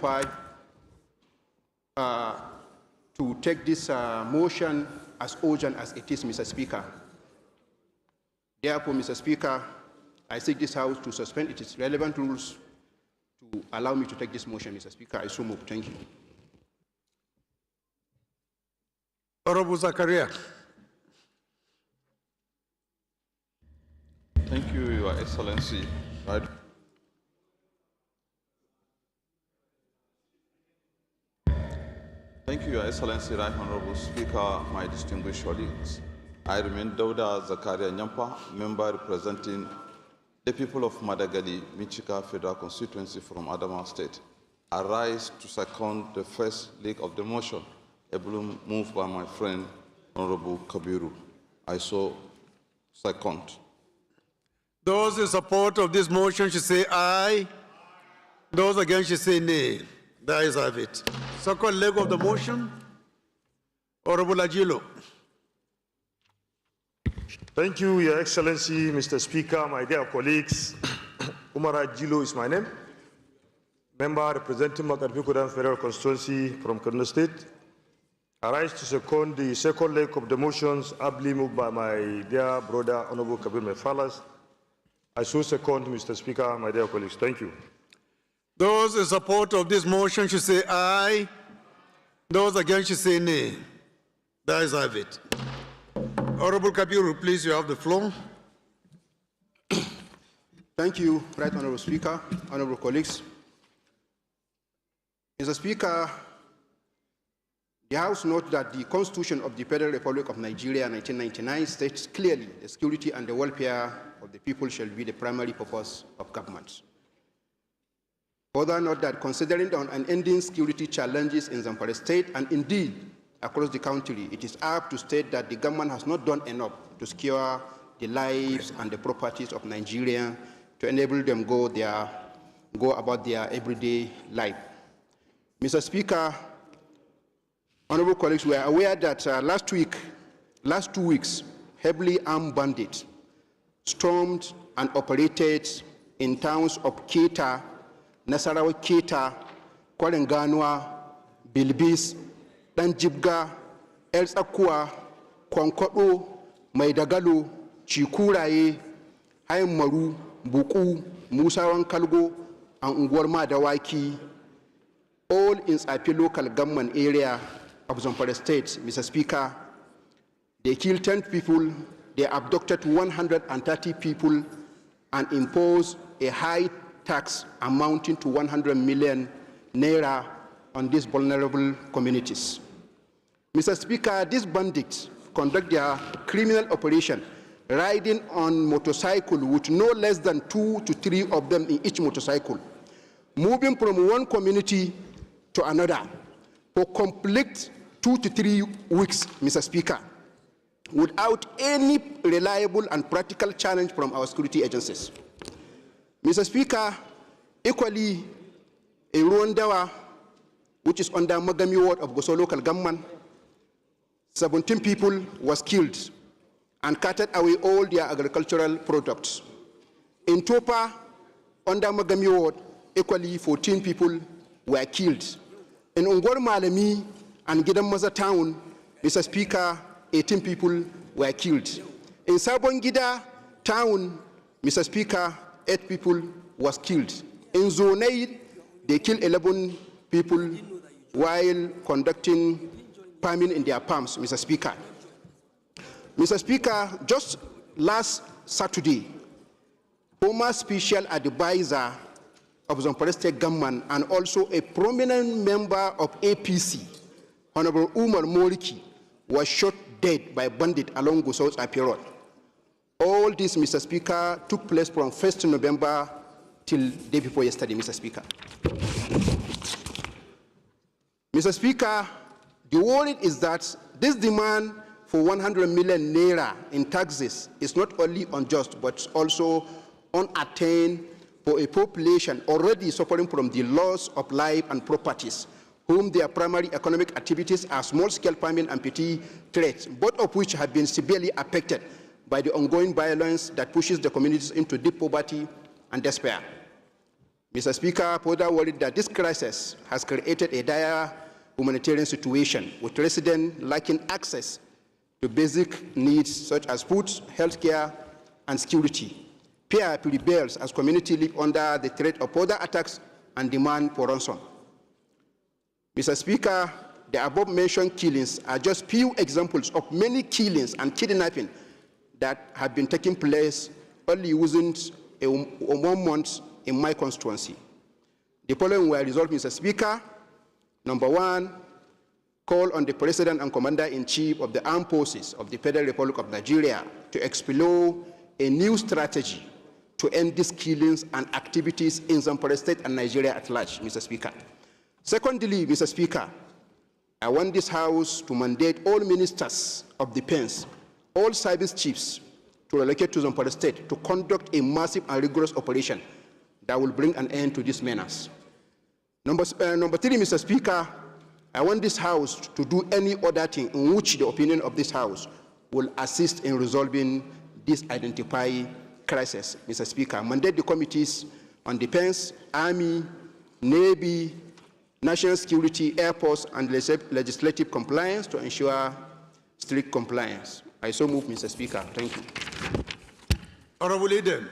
preoccupied to take this motion as urgent as it is, Mr. Speaker. Therefore, Mr. Speaker, I seek this House to suspend its relevant rules to allow me to take this motion, Mr. Speaker. I so move. Thank you. Honorable Zakaria. Thank you, Your Excellency. Right. Thank you, Your Excellency, Right Honorable Speaker, my distinguished colleagues. I remain Dauda Zakaria Nyampa, member representing the people of Madagali, Michika Federal Constituency from Adamawa State. I rise to second the first leg of the motion, a blue move by my friend, Honorable Kabiru. I so second. Those in support of this motion should say aye. Those against should say nay. That is have it. Second leg of the motion, Honorable Ajilo. Thank you, Your Excellency, Mr. Speaker, my dear colleagues. Umar Ajilo is my name. Member representing Makarpikudan Federal Constituency from Kaduna State. I rise to second the second leg of the motions ably moved by my dear brother, Honorable Kabir Mefalas. I so second, Mr. Speaker, my dear colleagues. Thank you. Those in support of this motion should say aye. Those against should say nay. That is have it. Honorable Kabiru, please, you have the floor. Thank you, Right Honorable Speaker, honorable colleagues. Mr. Speaker, the House notes that the Constitution of the Federal Republic of Nigeria 1999 states clearly the security and the welfare of the people shall be the primary purpose of government. Further note that considering the unending security challenges in Zamfara State and indeed across the country, it is apt to state that the government has not done enough to secure the lives and the properties of Nigerians to enable them go about their everyday life. Mr. Speaker, honorable colleagues, we are aware that last 2 weeks, heavily armed bandits stormed and operated in towns of Keita, Nasarawa Keita, Kwarenganwa, Bilbis, Danjibga, El Sakua, Kwankodo, Maidagalu, Chikuraye, Maru, Buku, Musawan Kalgo, and Ngwarma Dawaki, all in Sapi local government area of Zamfara State, Mr. Speaker. They killed 10 people, they abducted 130 people, and imposed a high tax amounting to 100 million naira on these vulnerable communities. Mr. Speaker, these bandits conduct their criminal operation riding on motorcycle with no less than 2 to 3 of them in each motorcycle, moving from one community to another for complete 2 to 3 weeks, Mr. Speaker, without any reliable and practical challenge from our security agencies. Mr. Speaker, equally, in Rwandawa, which is under Magami ward of Goso local government, 17 people was killed and carted away all their agricultural products. In Topa, under Magami ward, equally 14 people were killed. In Ungwar Malami and Gidamaza town, Mr. Speaker, 18 people were killed. In Sabongida town, Mr. Speaker, 8 people was killed. In Zonaid, they killed 11 people while conducting farming in their farms, Mr. Speaker. Mr. Speaker, just last Saturday, former special advisor of Zamfara State government and also a prominent member of APC, Honorable Umar Moriki, was shot dead by bandits along Gusau's IP Road. All this, Mr. Speaker, took place from 1st November till day before yesterday, Mr. Speaker. Mr. Speaker, the worry is that this demand for 100 million naira in taxes is not only unjust, but also unattained for a population already suffering from the loss of life and properties, whom their primary economic activities are small-scale farming and petty trades, both of which have been severely affected by the ongoing violence that pushes the communities into deep poverty and despair. Mr. Speaker, further worried that this crisis has created a dire humanitarian situation with residents lacking access to basic needs such as food, healthcare, and security. Fear prevails as communities live under the threat of further attacks and demand for ransom. Mr. Speaker, the above-mentioned killings are just few examples of many killings and kidnapping that have been taking place only within 1 month in my constituency. The following were resolved, Mr. Speaker. Number 1, call on the President and Commander-in-Chief of the Armed Forces of the Federal Republic of Nigeria to explore a new strategy to end these killings and activities in Zamfara State and Nigeria at large, Mr. Speaker. Secondly, Mr. Speaker, I want this House to mandate all ministers of defense, all service chiefs to relocate to Zamfara State to conduct a massive and rigorous operation that will bring an end to this menace. Number 3, Mr. Speaker, I want this House to do any other thing in which the opinion of this House will assist in resolving this identified crisis, Mr. Speaker. Mandate the committees on defense, army, navy, national security, air force, and legislative compliance to ensure strict compliance. I so move, Mr. Speaker. Thank you. Honorable Eden.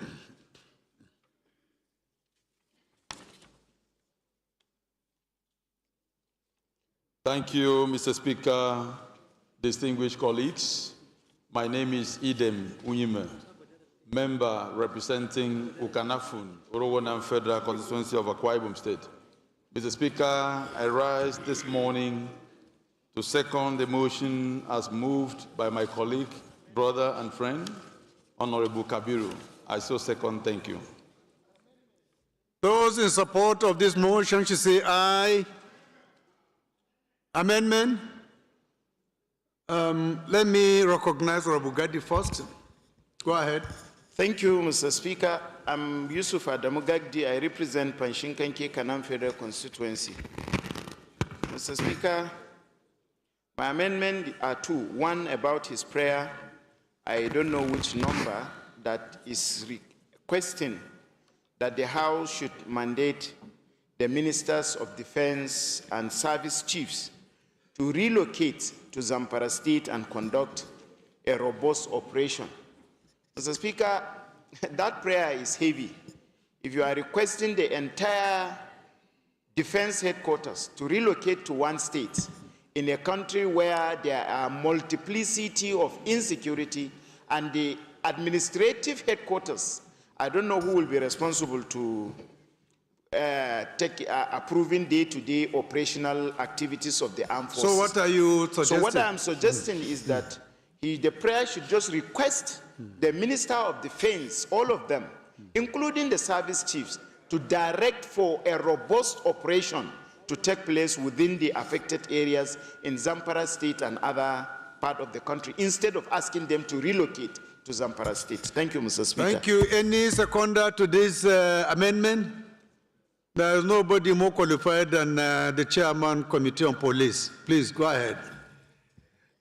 Thank you, Mr. Speaker, distinguished colleagues. My name is Idem Unyime, member representing Ukanafun, Orowonan Federal Constituency of Akwa Ibom State. Mr. Speaker, I rise this morning to second the motion as moved by my colleague, brother and friend, Honorable Kabiru. I so second, thank you. Those in support of this motion should say aye. Amendment. Let me recognize Honorable Gadi first. Go ahead. Thank you, Mr. Speaker. I'm Yusuf Adamu Gagdi. I represent Panshinkanke Kanam Federal Constituency. Mr. Speaker, my amendment are 2. One about his prayer. I don't know which number that is requesting that the House should mandate the ministers of defense and service chiefs to relocate to Zamfara State and conduct a robust operation. Mr. Speaker, that prayer is heavy. If you are requesting the entire defense headquarters to relocate to one state in a country where there are multiplicity of insecurity and the administrative headquarters, I don't know who will be responsible to approving day-to-day operational activities of the armed forces. So what are you suggesting? So what I'm suggesting is that the prayer should just request the Minister of Defense, all of them, including the service chiefs, to direct for a robust operation to take place within the affected areas in Zamfara State and other part of the country, instead of asking them to relocate to Zamfara State. Thank you, Mr. Speaker. Thank you. Any seconder to this amendment? There is nobody more qualified than the Chairman Committee on Police. Please, go ahead.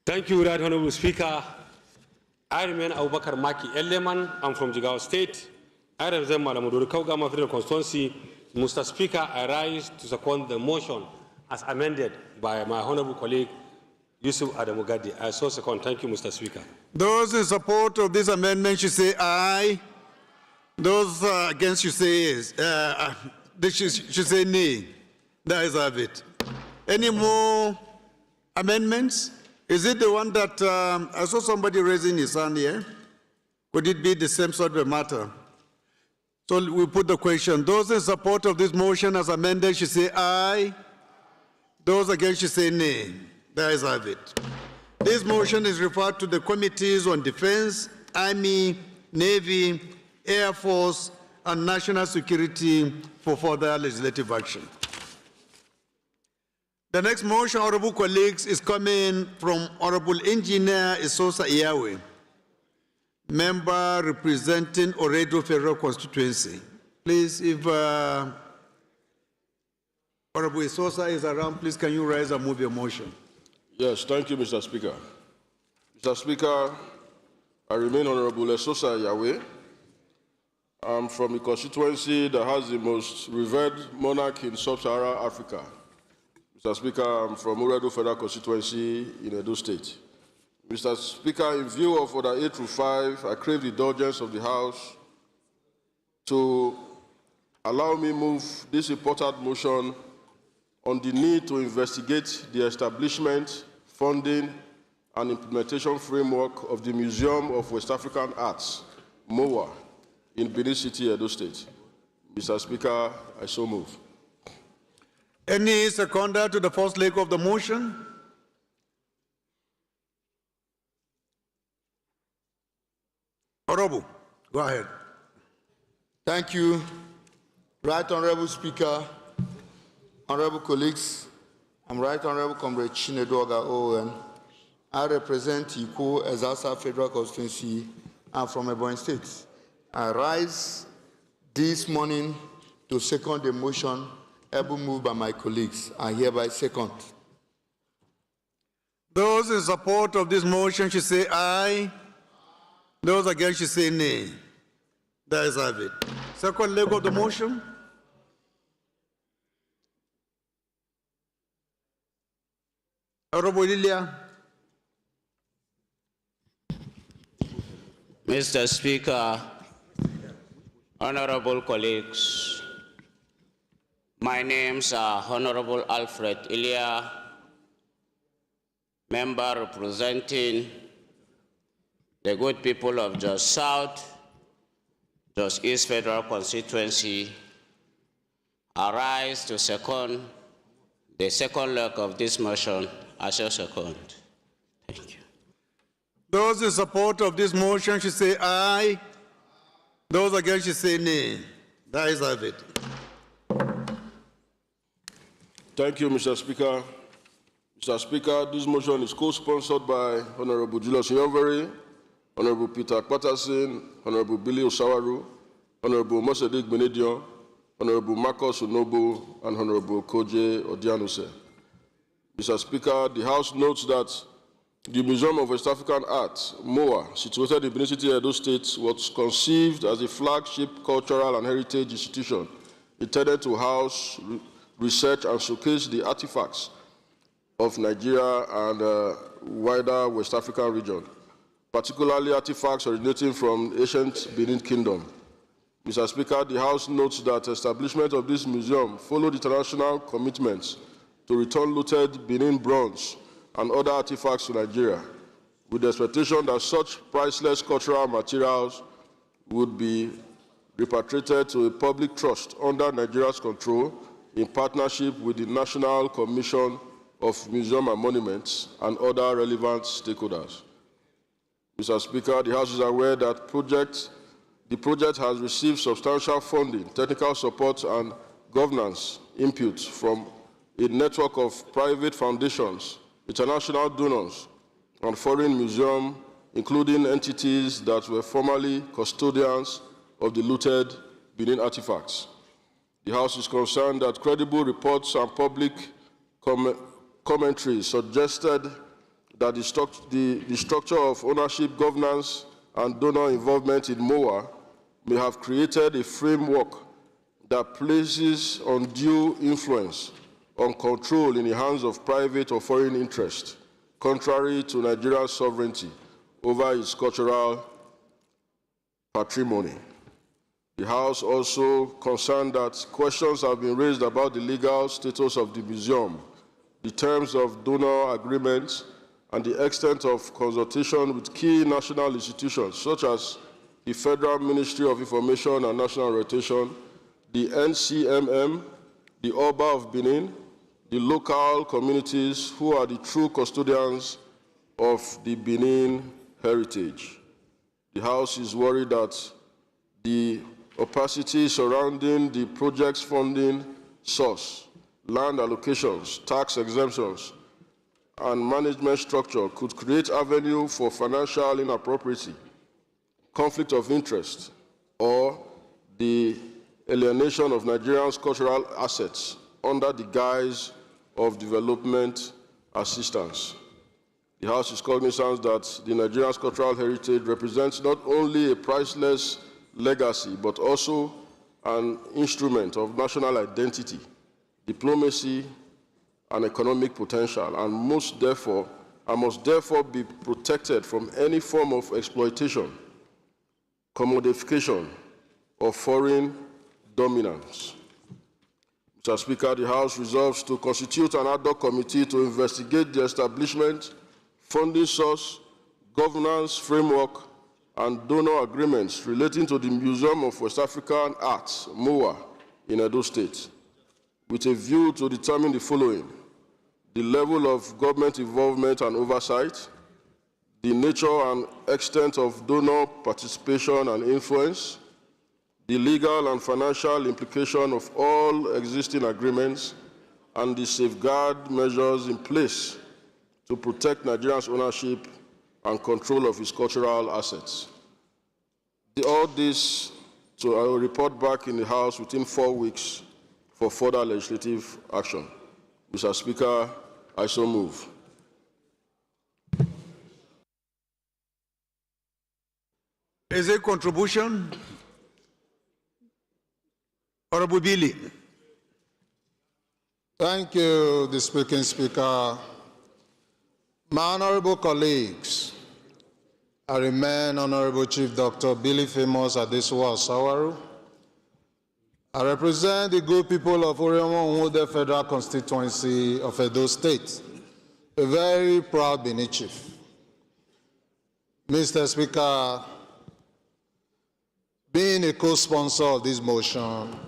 Thank you, Right Honorable Speaker. I remain Abubakar Maki Eleman. I'm from Jigawa State. I represent Malamuduru Kaugama Federal Constituency. Mr. Speaker, I rise to second the motion as amended by my honorable colleague, Yusuf Adamu Gadi. I so second. Thank you, Mr. Speaker. Those in support of this amendment should say aye. Those against should say yes. They should say nay. That is of it. Any more amendments? Is it the one that I saw somebody raising his hand here? Could it be the same sort of matter? So we put the question. Those in support of this motion as amended should say aye. Those against should say nay. That is of it. This motion is referred to the committees on defense, army, navy, air force, and national security for further legislative action. The next motion, honorable colleagues, is coming from Honorable Engineer Isosa Iyawe, member representing Oredo Federal Constituency. Please, if Honorable Isosa is around, please can you rise and move your motion? Yes, thank you, Mr. Speaker. Mr. Speaker, I remain Honorable Isosa Iyawe. I'm from a constituency that has the most revered monarch in sub-Saharan Africa. Mr. Speaker, I'm from Uredu Federal Constituency in Edo State. Mr. Speaker, in view of Order 8 through 5, I crave the indulgence of the House to allow me move this important motion on the need to investigate the establishment, funding, and implementation framework of the Museum of West African Arts, MOWA, in Benin City, Edo State. Mr. Speaker, I so move. Any seconder to the first leg of the motion? Honorable, go ahead. Thank you, Right Honorable Speaker, honorable colleagues. I'm Right Honorable Comrade Chinedu Oga Owen. I represent Iko Ezasa Federal Constituency. I'm from Ebonyi State. I rise this morning to second the motion able moved by my colleagues. I hereby second. Those in support of this motion should say aye. Those against should say nay. That is have it. Second leg of the motion. Honorable Lilia. Mr. Speaker, honorable colleagues, my names are Honorable Alfred Ilia, member representing the good people of Jos South, Jos East Federal Constituency. I rise to second the second leg of this motion. I shall second. Thank you. Those in support of this motion should say aye. Those against should say nay. That is have it. Thank you, Mr. Speaker. Mr. Speaker, this motion is co-sponsored by Honorable Julius Nyonveri, Honorable Peter Patterson, Honorable Billy Osawaru, Honorable Mosedik Benedion, Honorable Marcus Onobu, and Honorable Koje Odianuse. Mr. Speaker, the House notes that the Museum of West African Art, MOA, situated in Benin City, Edo State, was conceived as a flagship cultural and heritage institution intended to house, research, and showcase the artifacts of Nigeria and wider West African region, particularly artifacts originating from ancient Benin Kingdom. Mr. Speaker, the House notes that establishment of this museum followed international commitments to return looted Benin bronze and other artifacts to Nigeria, with the expectation that such priceless cultural materials would be repatriated to a public trust under Nigeria's control in partnership with the National Commission of Museums and Monuments and other relevant stakeholders. Mr. Speaker, the House is aware that the project has received substantial funding, technical support, and governance input from a network of private foundations, international donors, and foreign museums, including entities that were formerly custodians of the looted Benin artifacts. The House is concerned that credible reports and public commentary suggested that the structure of ownership, governance, and donor involvement in MOA may have created a framework that places undue influence on control in the hands of private or foreign interests, contrary to Nigeria's sovereignty over its cultural patrimony. The House also concerned that questions have been raised about the legal status of the museum, the terms of donor agreements, and the extent of consultation with key national institutions such as the Federal Ministry of Information and National Orientation, the NCMM, the Oba of Benin, the local communities who are the true custodians of the Benin heritage. The House is worried that the opacity surrounding the project's funding source, land allocations, tax exemptions, and management structure could create avenue for financial inappropriacy, conflict of interest, or the alienation of Nigerians' cultural assets under the guise of development assistance. The House is cognizant that the Nigerian's cultural heritage represents not only a priceless legacy, but also an instrument of national identity, diplomacy, and economic potential, and must therefore be protected from any form of exploitation, commodification, or foreign dominance. Mr. Speaker, the House resolves to constitute an ad hoc committee to investigate the establishment, funding source, governance framework, and donor agreements relating to the Museum of West African Arts, MOA, in Edo State, with a view to determine the following: the level of government involvement and oversight, the nature and extent of donor participation and influence, the legal and financial implication of all existing agreements, and the safeguard measures in place to protect Nigeria's ownership and control of its cultural assets. All this, so I will report back in the House within 4 weeks for further legislative action. Mr. Speaker, I so move. Is a contribution? Honorable Billy. Thank you, the speaking speaker. My honorable colleagues, I remain Honorable Chief Dr. Billy Famous Adesuwa Osawaru. I represent the good people of Oriomo-Onwode Federal Constituency of Edo State, a very proud Benin chief. Mr. Speaker, being a co-sponsor of this motion,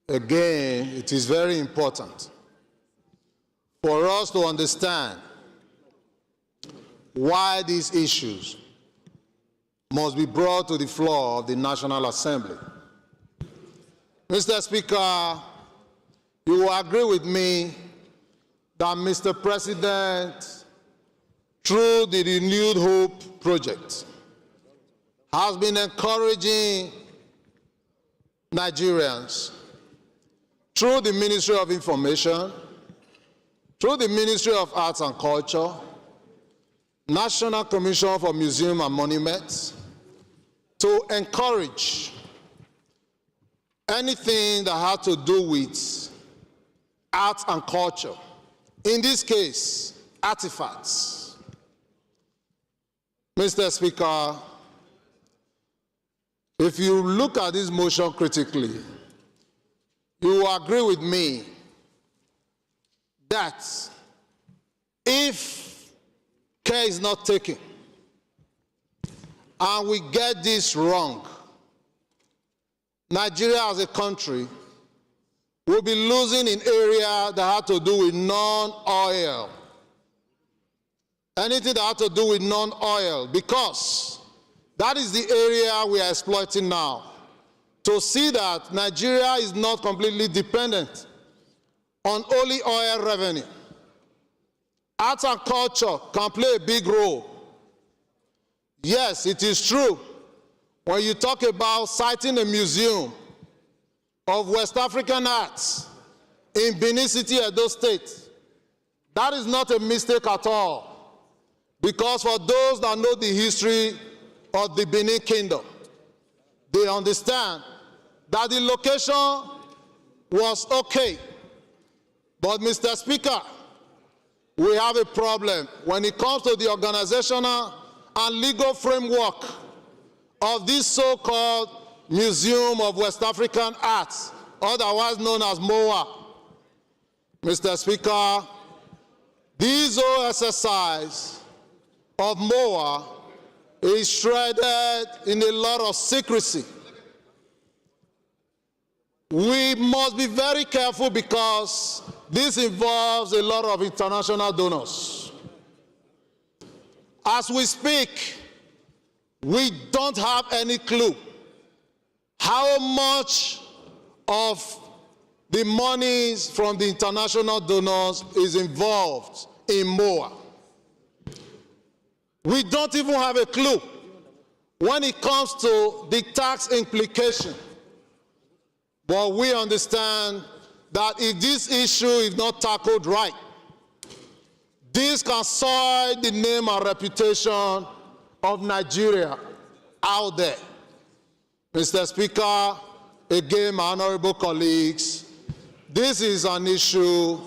again, it is very important for us to understand why these issues must be brought to the floor of the National Assembly. Mr. Speaker, you will agree with me that Mr. President, through the Renewed Hope project, has been encouraging Nigerians through the Ministry of Information, through the Ministry of Arts and Culture, National Commission for Museums and Monuments, to encourage anything that had to do with art and culture, in this case, artifacts. Mr. Speaker, if you look at this motion critically, you will agree with me that if care is not taken and we get this wrong, Nigeria as a country will be losing in area that had to do with non-oil. Anything that had to do with non-oil, because that is the area we are exploiting now. To see that Nigeria is not completely dependent on only oil revenue. Arts and culture can play a big role. Yes, it is true. When you talk about citing a museum of West African arts in Benin City, Edo State, that is not a mistake at all. Because for those that know the history of the Benin Kingdom, they understand that the location was okay. But Mr. Speaker, we have a problem when it comes to the organizational and legal framework of this so-called Museum of West African Arts, otherwise known as MOA. Mr. Speaker, this whole exercise of MOA is shrouded in a lot of secrecy. We must be very careful because this involves a lot of international donors. As we speak, we don't have any clue how much of the monies from the international donors is involved in MOA. We don't even have a clue when it comes to the tax implication. But we understand that if this issue is not tackled right, this can soil the name and reputation of Nigeria out there. Mr. Speaker, again, my honorable colleagues, this is an issue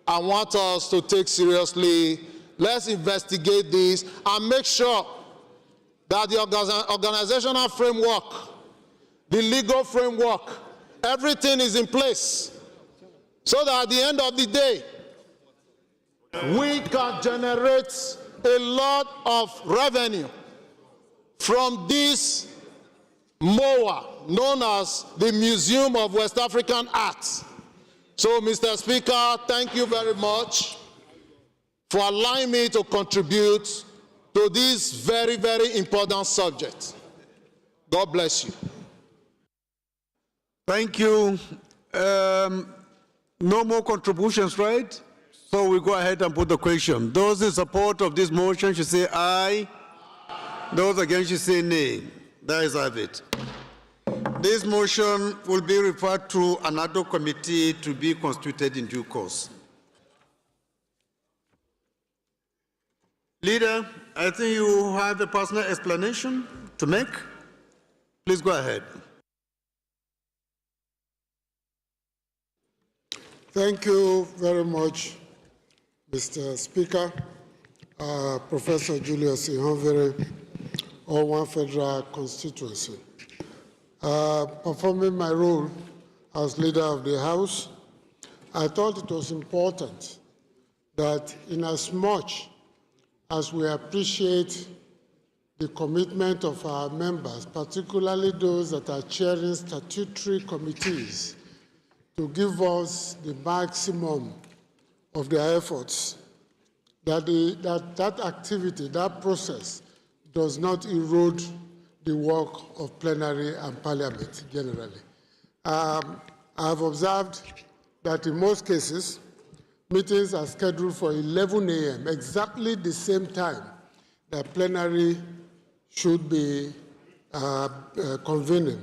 I want us to take seriously. Let's investigate this and make sure that the organizational framework, the legal framework, everything is in place so that at the end of the day, we can generate a lot of revenue from this MOA, known as the Museum of West African Arts. So, Mr. Speaker, thank you very much for allowing me to contribute to this very, very important subject. God bless you. Thank you. No more contributions, right? So we go ahead and put the question. Those in support of this motion should say aye. Those against should say nay. That is have it. This motion will be referred to another committee to be constituted in due course. Leader, I think you have a personal explanation to make. Please go ahead. Thank you very much, Mr. Speaker, Professor Julius Ihonvere, Owan Federal Constituency. Performing my role as leader of the House, I thought it was important that in as much as we appreciate the commitment of our members, particularly those that are chairing statutory committees, to give us the maximum of their efforts, that activity, that process, does not erode the work of plenary and parliament generally. I have observed that in most cases, meetings are scheduled for 11 a.m., exactly the same time that plenary should be convening.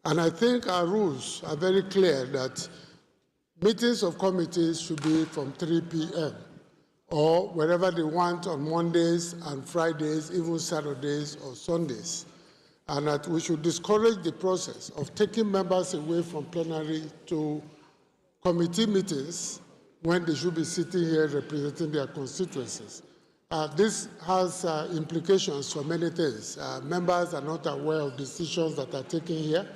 And I think our rules are very clear that meetings of committees should be from 3 p.m. or wherever they want on Mondays and Fridays, even Saturdays or Sundays. And that we should discourage the process of taking members away from plenary to committee meetings when they should be sitting here representing their constituencies. This has implications for many things. Members are not aware of decisions that are taken here.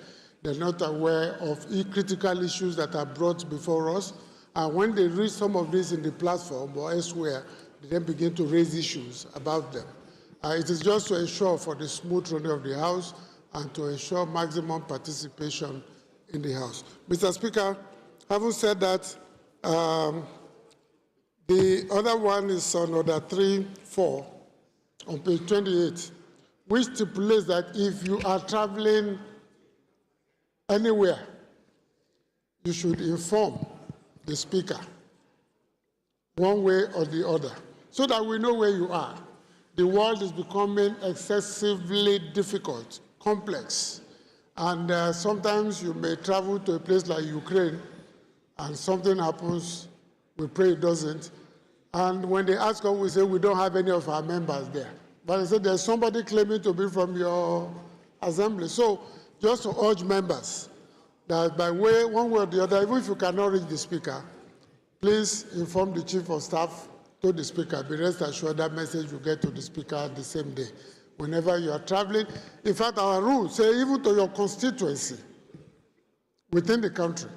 They're not aware of critical issues that are brought before us. And when they read some of this in the platform or elsewhere, they then begin to raise issues about them. It is just to ensure for the smooth running of the House and to ensure maximum participation in the House. Mr. Speaker, having said that, the other one is on order 3.4 on page 28, which stipulates that if you are traveling anywhere, you should inform the Speaker one way or the other so that we know where you are. The world is becoming excessively difficult, complex, and sometimes you may travel to a place like Ukraine and something happens, we pray it doesn't, and when they ask us, we say we don't have any of our members there. But they say there's somebody claiming to be from your assembly. So just to urge members that by way, one way or the other, even if you cannot reach the Speaker, please inform the Chief of Staff to the Speaker. Be rest assured that message will get to the Speaker the same day. Whenever you are traveling, in fact, our rules say even to your constituency within the country.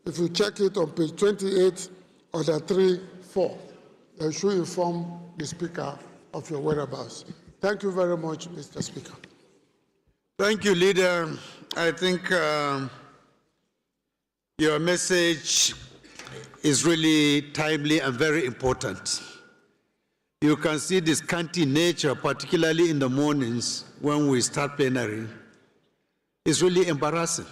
If you check it on page 28, order 3.4, you should inform the Speaker of your whereabouts. Thank you very much, Mr. Speaker. Thank you, Leader. I think your message is really timely and very important. You can see the scanty nature, particularly in the mornings when we start plenary. It's really embarrassing.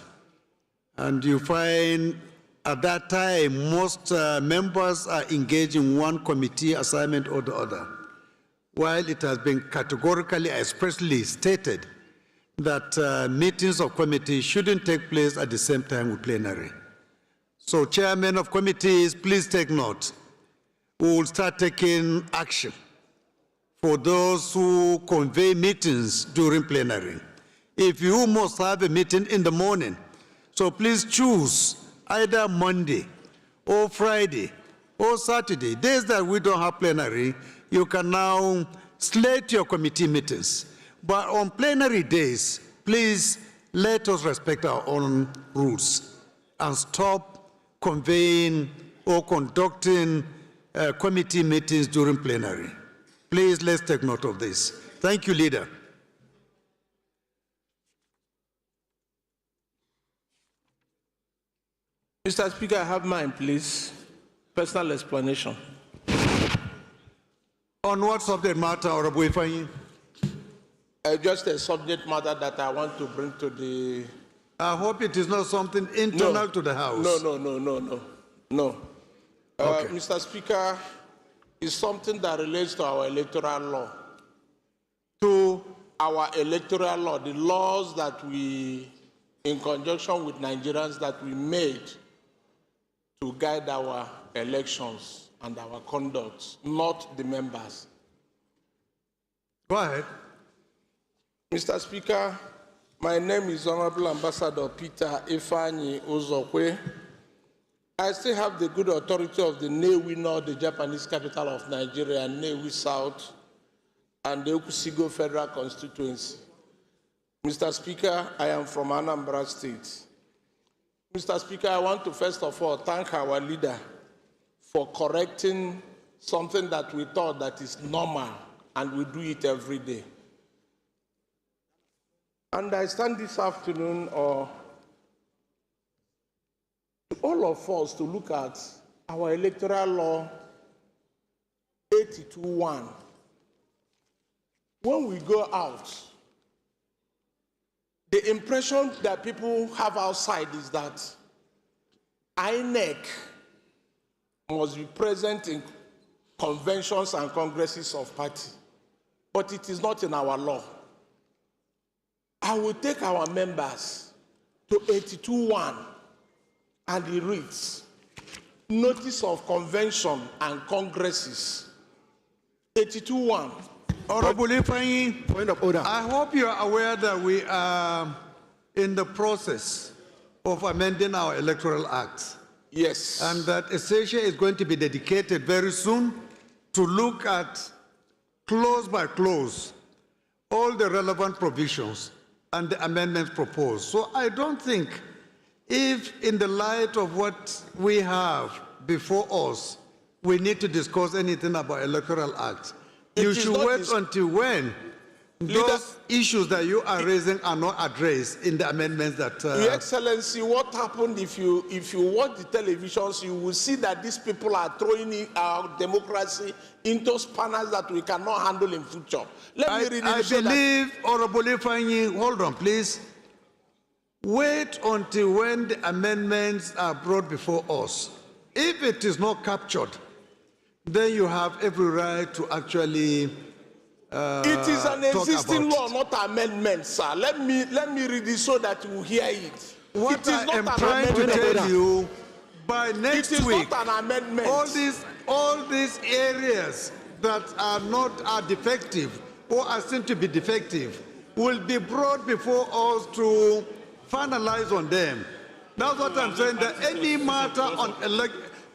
And you find at that time, most members are engaged in one committee assignment or the other, while it has been categorically, expressly stated that meetings of committees shouldn't take place at the same time with plenary. So, chairmen of committees, please take note. We will start taking action for those who convey meetings during plenary. if you must have a meeting in the morning. So please choose either Monday or Friday or Saturday, days that we don't have plenary. You can now slate your committee meetings. But on plenary days, please let us respect our own rules and stop conveying or conducting committee meetings during plenary. Please, let's take note of this. Thank you, Leader. Mr. Speaker, I have mine, please. Personal explanation. On what subject matter, Honorable Ifanyi? Just a subject matter that I want to bring to the... I hope it is not something internal to the House. No. Okay. Mr. Speaker, it's something that relates to our electoral law. To? Our electoral law, the laws that we, in conjunction with Nigerians, that we made to guide our elections and our conduct, not the members. Go ahead. Mr. Speaker, my name is Honorable Ambassador Peter Ifanyi Uzokwe. I still have the good authority of the Nnewi North, the Japanese capital of Nigeria, Nnewi South, and the Okusigo Federal Constituency. Mr. Speaker, I am from Anambra State. Mr. Speaker, I want to first of all thank our leader for correcting something that we thought that is normal, and we do it every day. And I stand this afternoon, all of us, to look at our electoral law 82(1). When we go out, the impression that people have outside is that INEC must be present in conventions and congresses of party, but it is not in our law. I will take our members to 82(1), and it reads, Notice of Convention and Congresses, 82(1). Honorable Ifanyi, Point of order. I hope you are aware that we are in the process of amending our Electoral Act. Yes. And that a session is going to be dedicated very soon to look at, clause by clause, all the relevant provisions and the amendments proposed. So I don't think, if in the light of what we have before us, we need to discuss anything about Electoral Act. You should wait until when those issues that you are raising are not addressed in the amendments that... Your Excellency, what happened if you watch the televisions, you will see that these people are throwing our democracy into spanners that we cannot handle in future. I believe, Honorable Ifanyi, hold on, please. Wait until when the amendments are brought before us. If it is not captured, then you have every right to actually it is an existing law, not amendment, sir. Let me read it so that you will hear it. What I am trying to tell you, by next week, it is not an amendment. All these areas that are defective or are seen to be defective will be brought before us to finalize on them. That's what I'm saying, that any matter on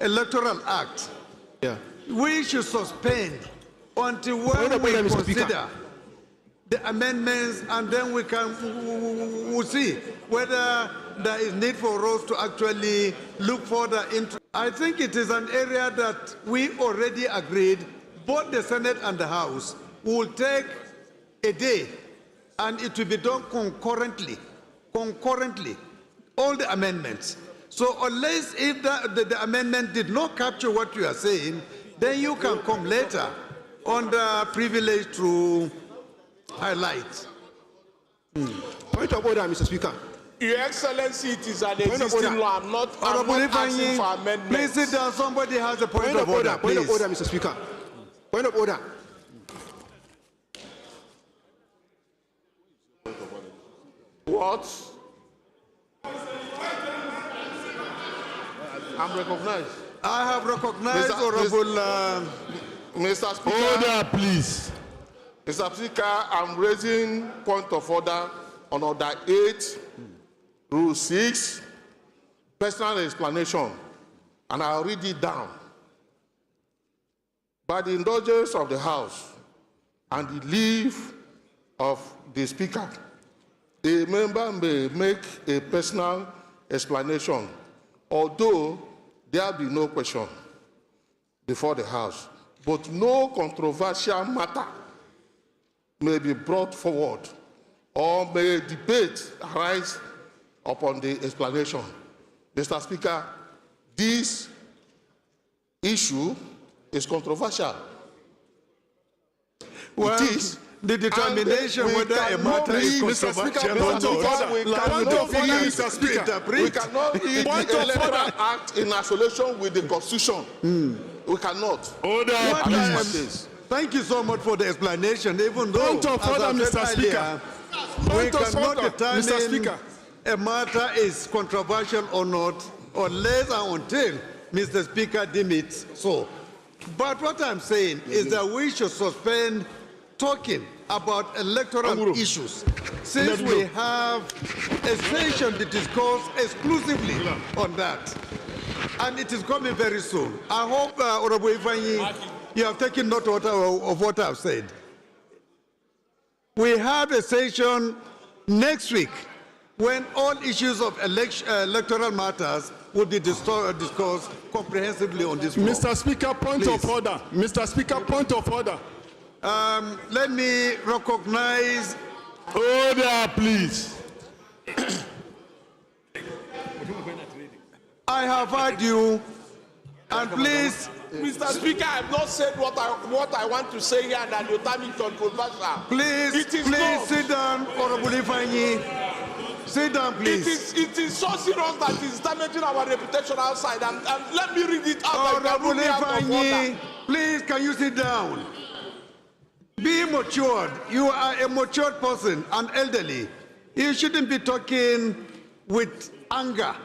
Electoral Act, we should suspend until when we consider the amendments, and then we'll see whether there is need for us to actually look further into. I think it is an area that we already agreed, both the Senate and the House will take a day, and it will be done concurrently, all the amendments. So unless if the amendment did not capture what you are saying, then you can come later under privilege to highlight. Point of order, Mr. Speaker. Your Excellency, it is an existing law. I'm not asking for amendments. Please sit down. Somebody has a point of order. Point of order, Mr. Speaker. Point of order. What? I'm recognized. I have recognized Honorable... Mr. Speaker. Order, please. Mr. Speaker, I'm raising point of order on Order 8, Rule 6, personal explanation, and I'll read it down. By the indulgence of the House and the leave of the Speaker, a member may make a personal explanation, although there be no question before the House, but no controversial matter may be brought forward or may debate arise upon the explanation. Mr. Speaker, this issue is controversial. Well, it is. The determination whether a matter is controversial or not. We cannot read the Electoral Act in isolation with the Constitution. We cannot. Thank you so much for the explanation, even though, as I said earlier, we cannot determine a matter is controversial or not unless and until Mr. Speaker deems it so. But what I'm saying is that we should suspend talking about electoral issues since we have a session to discuss exclusively on that. And it is coming very soon. I hope, Honorable Ifanyi, you have taken note of what I've said. We have a session next week when all issues of electoral matters will be discussed comprehensively on this floor. Mr. Speaker, point of order. Mr. Speaker, point of order. Let me recognize. Order, please. I have heard you, and please. Mr. Speaker, I have not said what I want to say here, and that you term it controversial. Please, please sit down, Honorable Ifanyi. Sit down, please. It is so serious that it is damaging our reputation outside. And let me read it out. Honorable Ifanyi, please, can you sit down? Be matured. You are a matured person, an elderly. You shouldn't be talking with anger.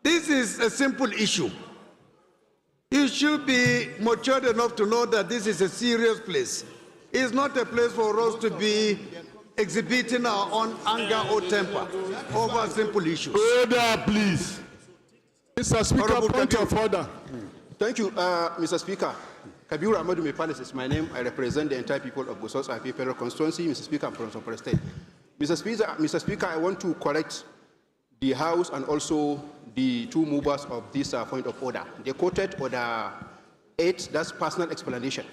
This is a simple issue. You should be matured enough to know that this is a serious place. It's not a place for us to be exhibiting our own anger or temper over simple issues. Order, please. Mr. Speaker, point of order. Thank you, Mr. Speaker. Kabiru Amadou Mepalis is my name. I represent the entire people of Gusau IP Federal Constituency. Mr. Speaker, I'm from Sopra State. Mr. Speaker, I want to correct the House and also the two movers of this point of order. They quoted Order 8, that's personal explanation.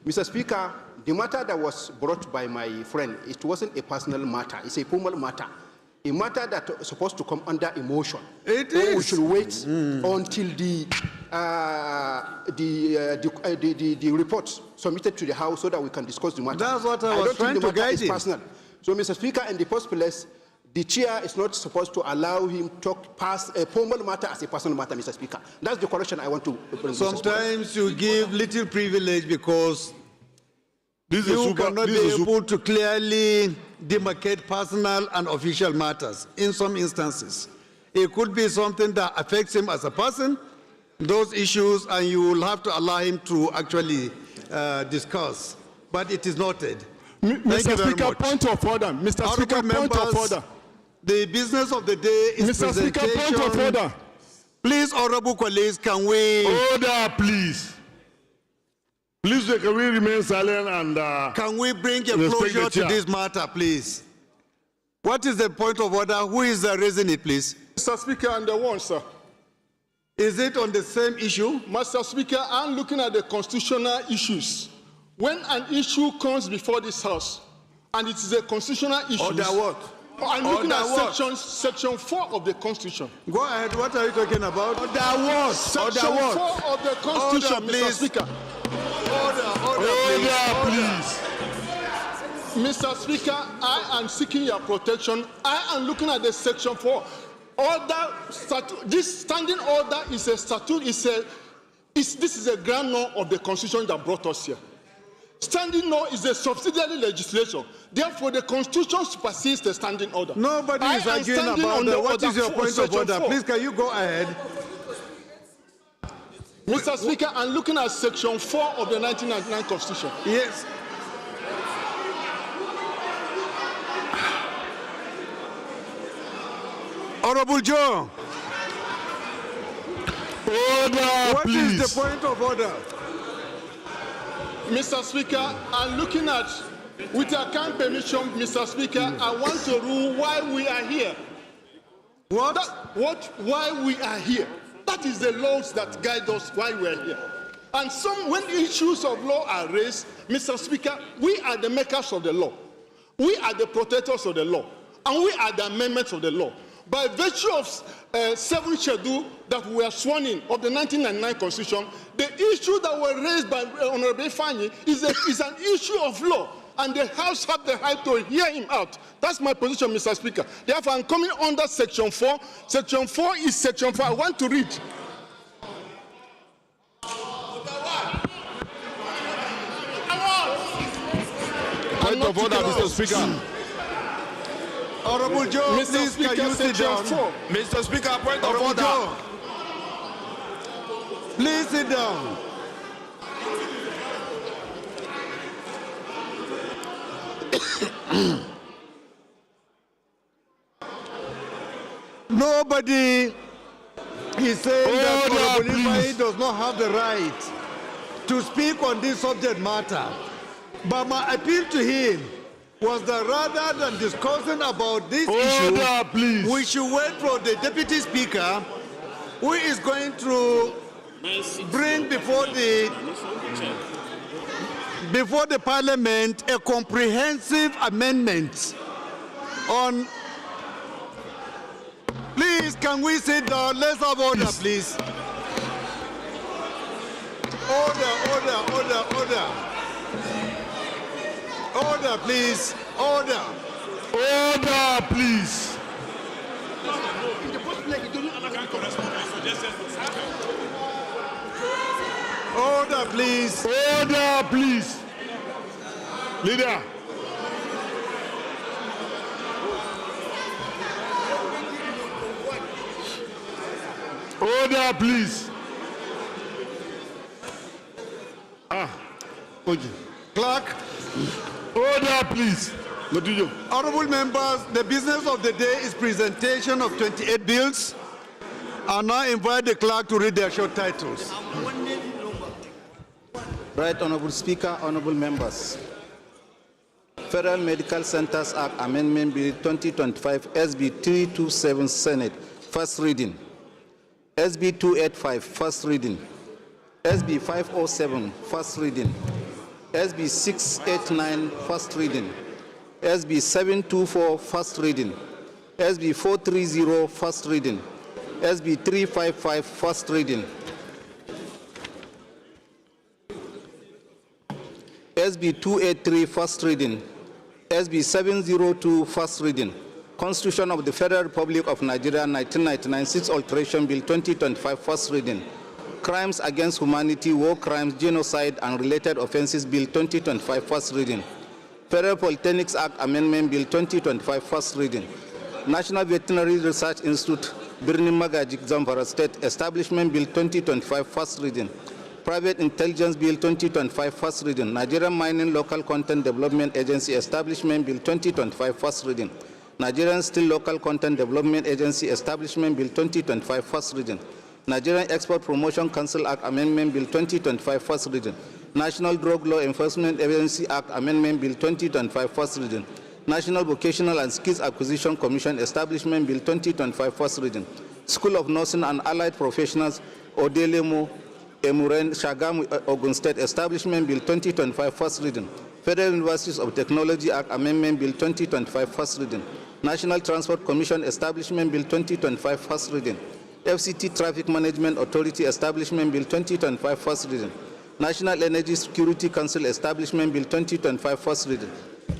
Mr. Speaker, the matter that was brought by my friend, it wasn't a personal matter, it's a formal matter. A matter that is supposed to come under emotion. It is. We should wait until the report submitted to the House so that we can discuss the matter. That's what I was trying to guide him. Personal. So, Mr. Speaker, in the first place, the chair is not supposed to allow him to talk past a formal matter as a personal matter, Mr. Speaker. That's the correction I want to bring. Sometimes you give little privilege because you cannot be able to clearly demarcate personal and official matters in some instances. It could be something that affects him as a person, those issues, and you will have to allow him to actually discuss. But it is noted. Mr. Speaker, point of order. Mr. Speaker, point of order. The business of the day is Mr. Speaker, point of order. Please, honorable colleagues, can we... Order, please. Please, can we remain silent and... can we bring a closure to this matter, please? What is the point of order? Who is raising it, please? Mr. Speaker, and the one, sir. Is it on the same issue? Mr. Speaker, I'm looking at the constitutional issues. When an issue comes before this House, and it is a constitutional issue... Order what? I'm looking at section 4 of the Constitution. Go ahead. What are you talking about? Order what? Section 4 of the Constitution, Mr. Speaker. Order, please. Mr. Speaker, I am seeking your protection. I am looking at the section 4. This standing order is a statute. This is a grand law of the Constitution that brought us here. Standing law is a subsidiary legislation. Therefore, the Constitution supersedes the standing order. Nobody is arguing about that. What is your point of order? Please, can you go ahead? Mr. Speaker, I'm looking at section 4 of the 1999 Constitution. Yes. Honorable Joe. Order, What is the point of order? Mr. Speaker, I'm looking at, with your kind permission, Mr. Speaker, I want to rule why we are here. What? Why we are here. That is the laws that guide us why we are here. And when issues of law are raised, Mr. Speaker, we are the makers of the law. We are the protectors of the law. And we are the amendments of the law. By virtue of 7th schedule that we are sworn in of the 1999 Constitution, the issue that were raised by Honorable Fanyi is an issue of law, and the House have the right to hear him out. That's my position, Mr. Speaker. Therefore, I'm coming under Section 4. Section 4 is Section 4. I want to read. Point of order, Mr. Speaker. Honorable Joe, Mr. please Speaker, can you sit down? 4. Mr. Speaker, point of Honorable order. Joe, please sit down. Nobody is saying that Honorable Ifeanyi does not have the right to speak on this subject matter. But my appeal to him was that rather than discussing about this issue, we should wait for the Deputy Speaker, who is going to bring before the Parliament a comprehensive amendment on. Please, can we sit down? Let's have order, please. Order. Order, please. Order. Order, please. Order, please. Order, please. Leader. Order, please. Clerk. Order, please. Honorable members, the business of the day is presentation of 28 bills. I now invite the clerk to read their short titles. Right Honorable Speaker, honorable members. Federal Medical Centers Act Amendment Bill 2025 SB 327 Senate, first reading. SB 285, first reading. SB 507, first reading. SB 689, first reading. SB 724, first reading. SB 430, first reading. SB 355, first reading. SB 283, first reading. SB 702, first reading. Constitution of the Federal Republic of Nigeria 1999 6th Alteration Bill 2025, first reading. Crimes Against Humanity, War Crimes, Genocide, and Related Offenses Bill 2025, first reading. Federal Polytechnics Act Amendment Bill 2025, first reading. National Veterinary Research Institute, Birnin Magaji, Zamfara State, Establishment Bill 2025, first reading. Private Intelligence Bill 2025, first reading. Nigerian Mining Local Content Development Agency Establishment Bill 2025, first reading. Nigerian Steel Local Content Development Agency Establishment Bill 2025, first reading. Nigerian Export Promotion Council Act Amendment Bill 2025, first reading. National Drug Law Enforcement Agency Act Amendment Bill 2025, first reading. National Vocational and Skills Acquisition Commission Establishment Bill 2025, first reading. School of Nursing and Allied Professionals, Odelemo, Emuren, Shagamu, Ogun State Establishment Bill 2025, first reading. Federal Universities of Technology Act Amendment Bill 2025, first reading. National Transport Commission Establishment Bill 2025, first reading. FCT Traffic Management Authority Establishment Bill 2025, first reading. National Energy Security Council Establishment Bill 2025, first reading.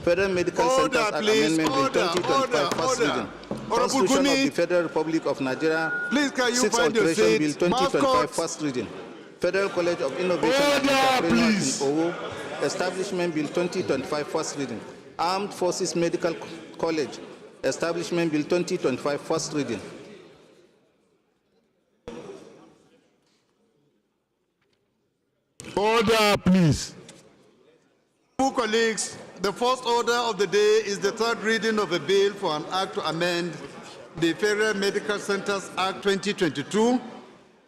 Federal Medical Centers Act Amendment Bill 2025, first reading. Constitution of the Federal Republic of Nigeria, please can you 6th find your Alteration Bill seat? 2025, first reading. Federal College of Innovation and Entrepreneurship in Owo, Establishment Bill 2025, first reading. Armed Forces Medical College, Establishment Bill 2025, first reading. Order, please. Colleagues, the first order of the day is the third reading of a bill for an act to amend the Federal Medical Centers Act 2022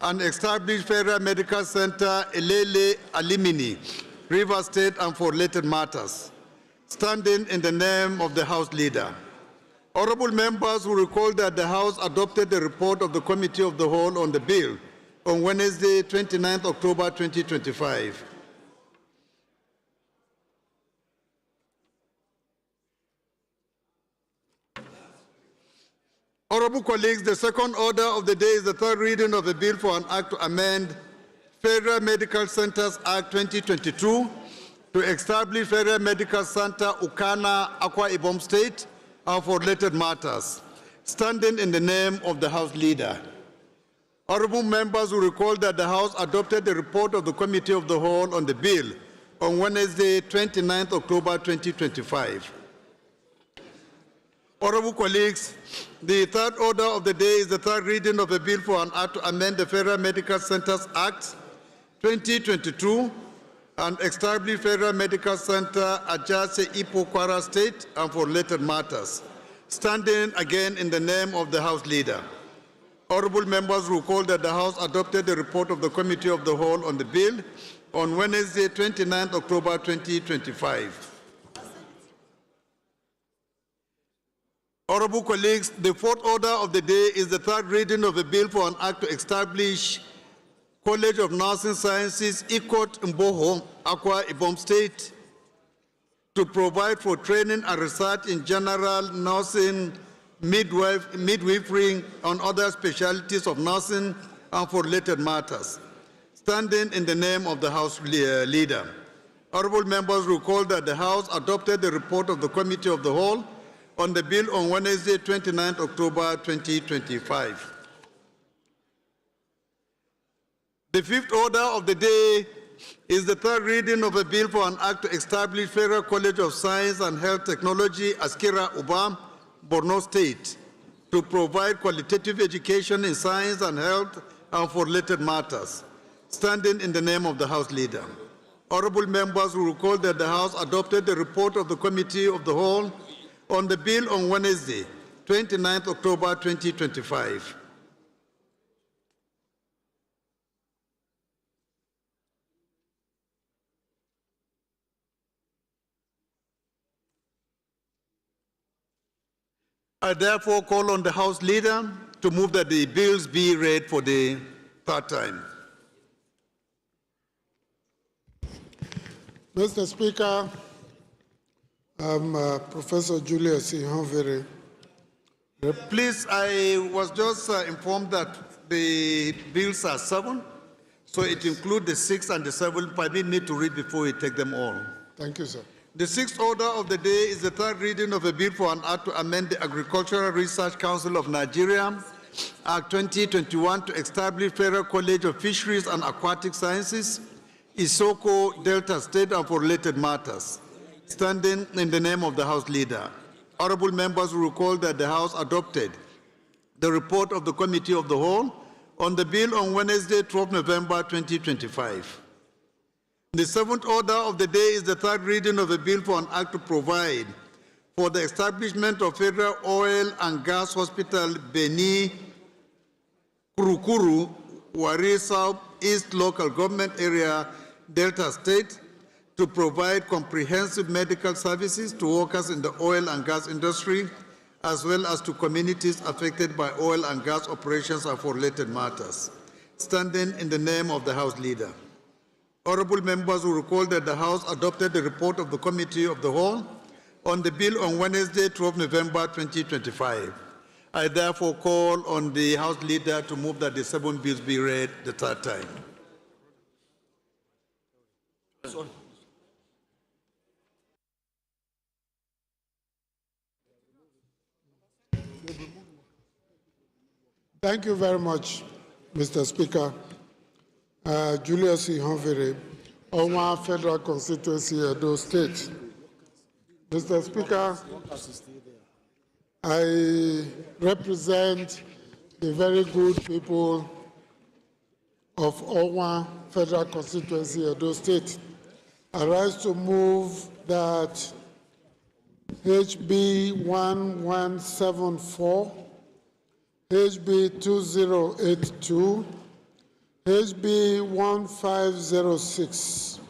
and establish Federal Medical Center Elele Alimini, River State, and for related matters. Standing in the name of the House Leader. Honorable members will recall that the House adopted the report of the Committee of the Whole on the bill on Wednesday, 29 October 2025. Honorable colleagues, the second order of the day is the third reading of a bill for an act to amend Federal Medical Centers Act 2022 to establish Federal Medical Center Ukana, Akwa Ibom State, and for related matters. Standing in the name of the House Leader. Honorable members will recall that the House adopted the report of the Committee of the Whole on the bill on Wednesday, 29 October 2025. Honorable colleagues, the third order of the day is the third reading of a bill for an act to amend the Federal Medical Centers Act 2022 and establish Federal Medical Center Ajase Ipo Kwara State and for related matters. Standing again in the name of the House Leader. Honorable members recall that the House adopted the report of the Committee of the Whole on the bill on Wednesday, 29 October 2025. Honorable colleagues, the fourth order of the day is the third reading of a bill for an act to establish College of Nursing Sciences, Ikot Mboho, Akwa Ibom State, to provide for training and research in general nursing, midwifery, and other specialties of nursing and for related matters. Standing in the name of the House Leader. Honorable members recall that the House adopted the report of the Committee of the Whole on the bill on Wednesday, 29 October 2025. The fifth order of the day is the third reading of a bill for an act to establish Federal College of Science and Health Technology, Askira Ubam, Borno State, to provide qualitative education in science and health and for related matters. Standing in the name of the House Leader. Honorable members will recall that the House adopted the report of the Committee of the Whole on the bill on Wednesday, 29 October 2025. I therefore call on the House Leader to move that the bills be read for the third time. Mr. Speaker, I'm Professor Julius Ihonvere. Please, I was just informed that the bills are 7, so it includes the 6 and the 7. Permit me to read before we take them all. Thank you, sir. The sixth order of the day is the third reading of a bill for an act to amend the Agricultural Research Council of Nigeria, Act 2021, to establish Federal College of Fisheries and Aquatic Sciences, Isoko, Delta State, and for related matters. Standing in the name of the House Leader. Honorable members will recall that the House adopted the report of the Committee of the Whole on the bill on Wednesday, 12 November 2025. The seventh order of the day is the third reading of a bill for an act to provide for the establishment of Federal Oil and Gas Hospital Beni Kurukuru, Wari South East Local Government Area, Delta State, to provide comprehensive medical services to workers in the oil and gas industry, as well as to communities affected by oil and gas operations and for related matters. Standing in the name of the House Leader. Honorable members will recall that the House adopted the report of the Committee of the Whole on the bill on Wednesday, 12 November 2025. I therefore call on the House Leader to move that the 7 bills be read the third time. Thank you very much, Mr. Speaker. Julius Ihonvere, Onwa Federal Constituency, Edo State. Mr. Speaker, I represent the very good people of Onwa Federal Constituency, Edo State. I rise to move that HB 1174 HB 2082, HB 1506,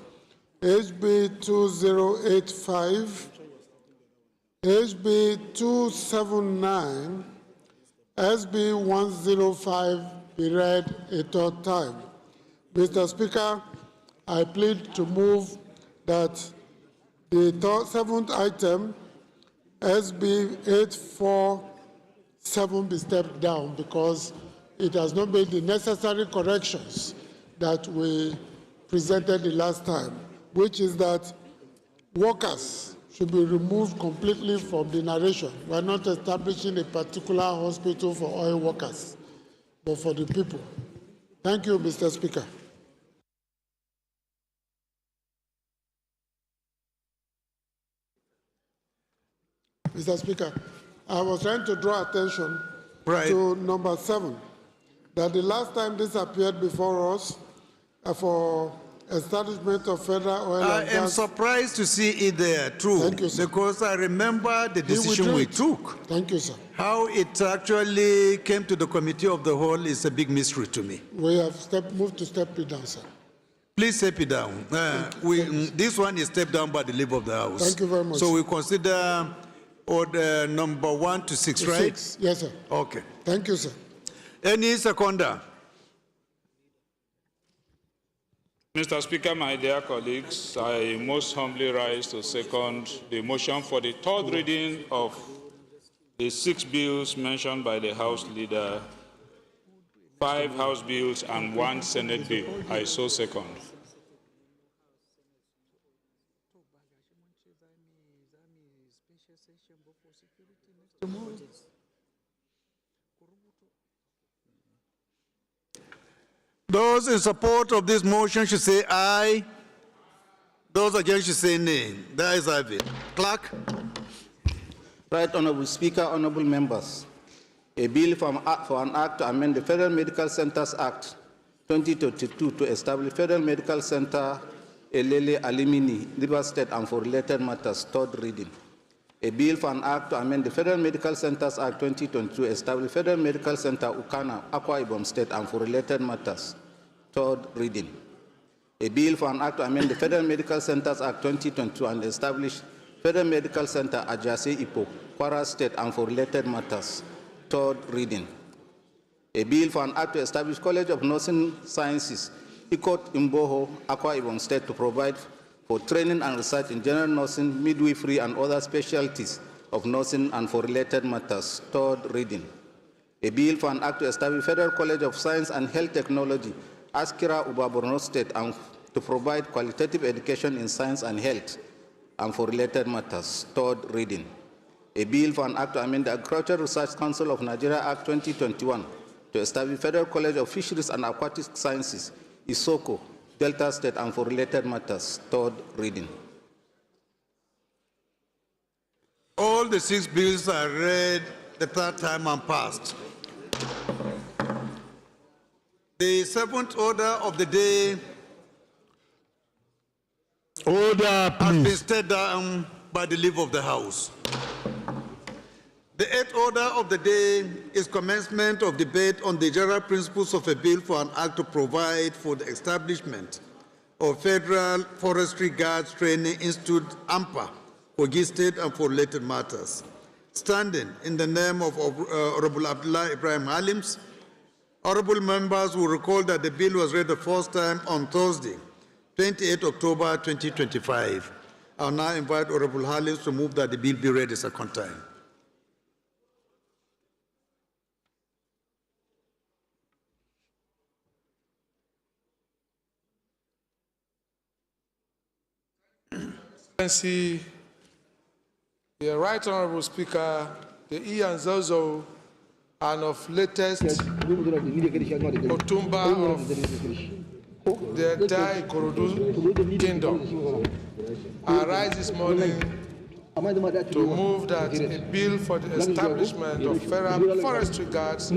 HB 2085, HB 279, SB 105 be read a third time. Mr. Speaker, I plead to move that the seventh item, SB 847, be stepped down because it has not made the necessary corrections that we presented the last time, which is that workers should be removed completely from the narration. We are not establishing a particular hospital for oil workers, but for the people. Thank you, Mr. Speaker. Mr. Speaker, I was trying to draw attention to number 7, that the last time this appeared before us for establishment of federal oil and gas. I am surprised to see it there, true. Thank you, sir. Because I remember the decision we took. Thank you, sir. How it actually came to the committee of the whole is a big mystery to me. We have moved to step it down, sir. Please step it down. This one is stepped down by the leave of the House. Thank you very much. So we consider order number 1 to 6, right? 6, yes, sir. Okay. Thank you, sir. Any seconder? Mr. Speaker, my dear colleagues, I most humbly rise to second the motion for the third reading of the 6 bills mentioned by the House Leader, 5 House bills and 1 Senate bill. I so second. Those in support of this motion should say aye. Those against should say nay. The ayes have it. Clerk. Right Honorable Speaker, honorable members. A bill for an act to amend the Federal Medical Centers Act 2022 to establish Federal Medical Center Elele Alimini, River State, and for related matters, third reading. A bill for an act to amend the Federal Medical Centers Act 2022 to establish Federal Medical Center Ukana, Akwa Ibom State, and for related matters, third reading. A bill for an act to amend the Federal Medical Centers Act 2022 and establish Federal Medical Center Ajase Ipo, Kwara State, and for related matters, third reading. A bill for an act to establish College of Nursing Sciences, Ikot Imboho, Akwa Ibom State, to provide for training and research in general nursing, midwifery, and other specialties of nursing and for related matters, third reading. A bill for an act to establish Federal College of Science and Health Technology, Askira, Uba, Borno State, and to provide qualitative education in science and health and for related matters, third reading. A bill for an act to amend the Agricultural Research Council of Nigeria Act 2021 to establish Federal College of Fisheries and Aquatic Sciences, Isoko, Delta State, and for related matters, third reading. All the 6 bills are read the third time and passed. The 7th order of the day has been stepped down by the leave of the House. The 8th order of the day is commencement of debate on the general principles of a bill for an act to provide for the establishment of Federal Forestry Guards Training Institute, AMPA, Kogi State, and for related matters. Standing in the name of Honorable Abdullah Ibrahim Halims, honorable members will recall that the bill was read the first time on Thursday, 28 October 2025. I will now invite Honorable Halims to move that the bill be read a second time. The Right Honorable Speaker, the Ian Zozo, and of latest Otumba of the entire Ikorodu Kingdom, I rise this morning to move that a bill for the establishment of Federal Forestry Guards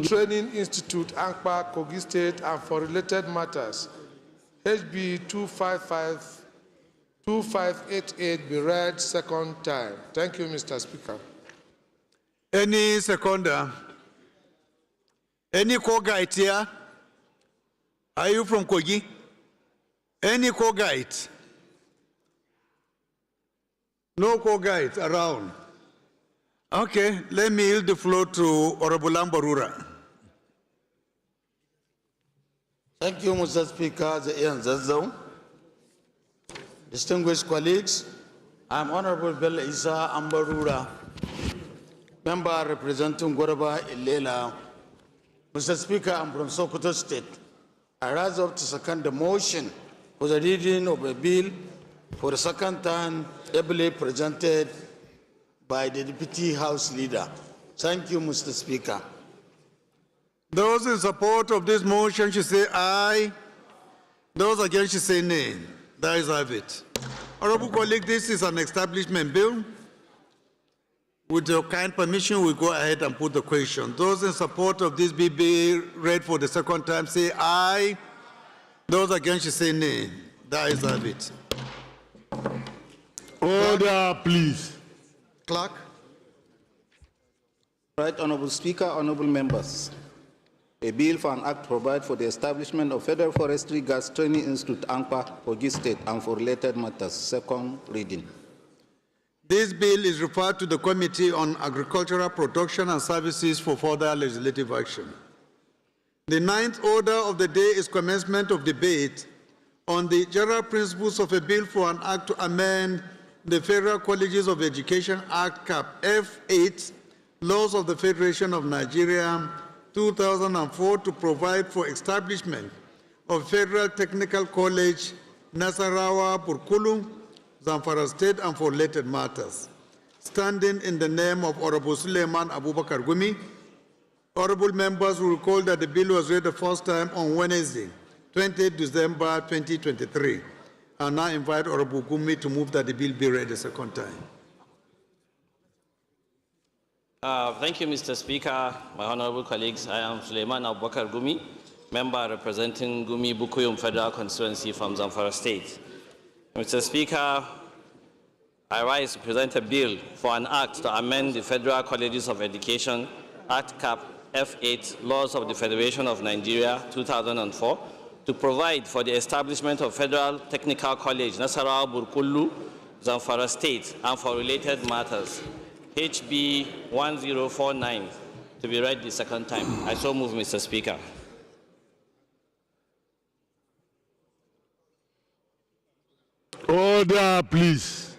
Training Institute, ANKPA, Kogi State, and for related matters, HB 2588 be read second time. Thank you, Mr. Speaker. Any seconder? Any co-guide here? Are you from Kogi? Any co-guide? No co-guides around. Okay, let me yield the floor to Honorable Lambarura. Thank you, Mr. Speaker, Ian Zazzau. Distinguished colleagues, I'm Honorable Bello Isa Ambarura, member representing Goraba Ilela. Mr. Speaker, I'm from Sokoto State. I rise up to second the motion for the reading of a bill for the second time ably presented by the Deputy House Leader. Thank you, Mr. Speaker. Those in support of this motion should say aye. Those against should say nay. That is have it. Honorable colleague, this is an establishment bill. With your kind permission, we go ahead and put the question. Those in support of this bill be read for the second time say aye. Those against should say nay. That is have it. Order, please. Clerk. Right, Honorable Speaker, honorable members. A bill for an act to provide for the establishment of Federal Forestry Gas Training Institute, Angpa, Kogi State, and for related matters. Second reading. This bill is referred to the Committee on Agricultural Production and Services for further legislative action. The ninth order of the day is commencement of debate on the general principles of a bill for an act to amend the Federal Colleges of Education Act, Cap F8, Laws of the Federation of Nigeria, 2004, to provide for establishment of Federal Technical College, Nasarawa, Burkulu, Zamfara State, and for related matters. Standing in the name of Honorable Suleiman Abubakar Gumi, honorable members will recall that the bill was read the first time on Wednesday, 20 December 2023. I now invite Honorable Gumi to move that the bill be read a second time. Thank you, Mr. Speaker, my honorable colleagues. I am Suleiman Abubakar Gumi, member representing Gumi Bukuyum Federal Constituency from Zamfara State. Mr. Speaker, I rise to present a bill for an act to amend the Federal Colleges of Education Act Cap F8, Laws of the Federation of Nigeria, 2004, to provide for the establishment of Federal Technical College, Nasarawa, Burkulu, Zamfara State, and for related matters. HB 1049 to be read the second time. I so move, Mr. Speaker. Order, please.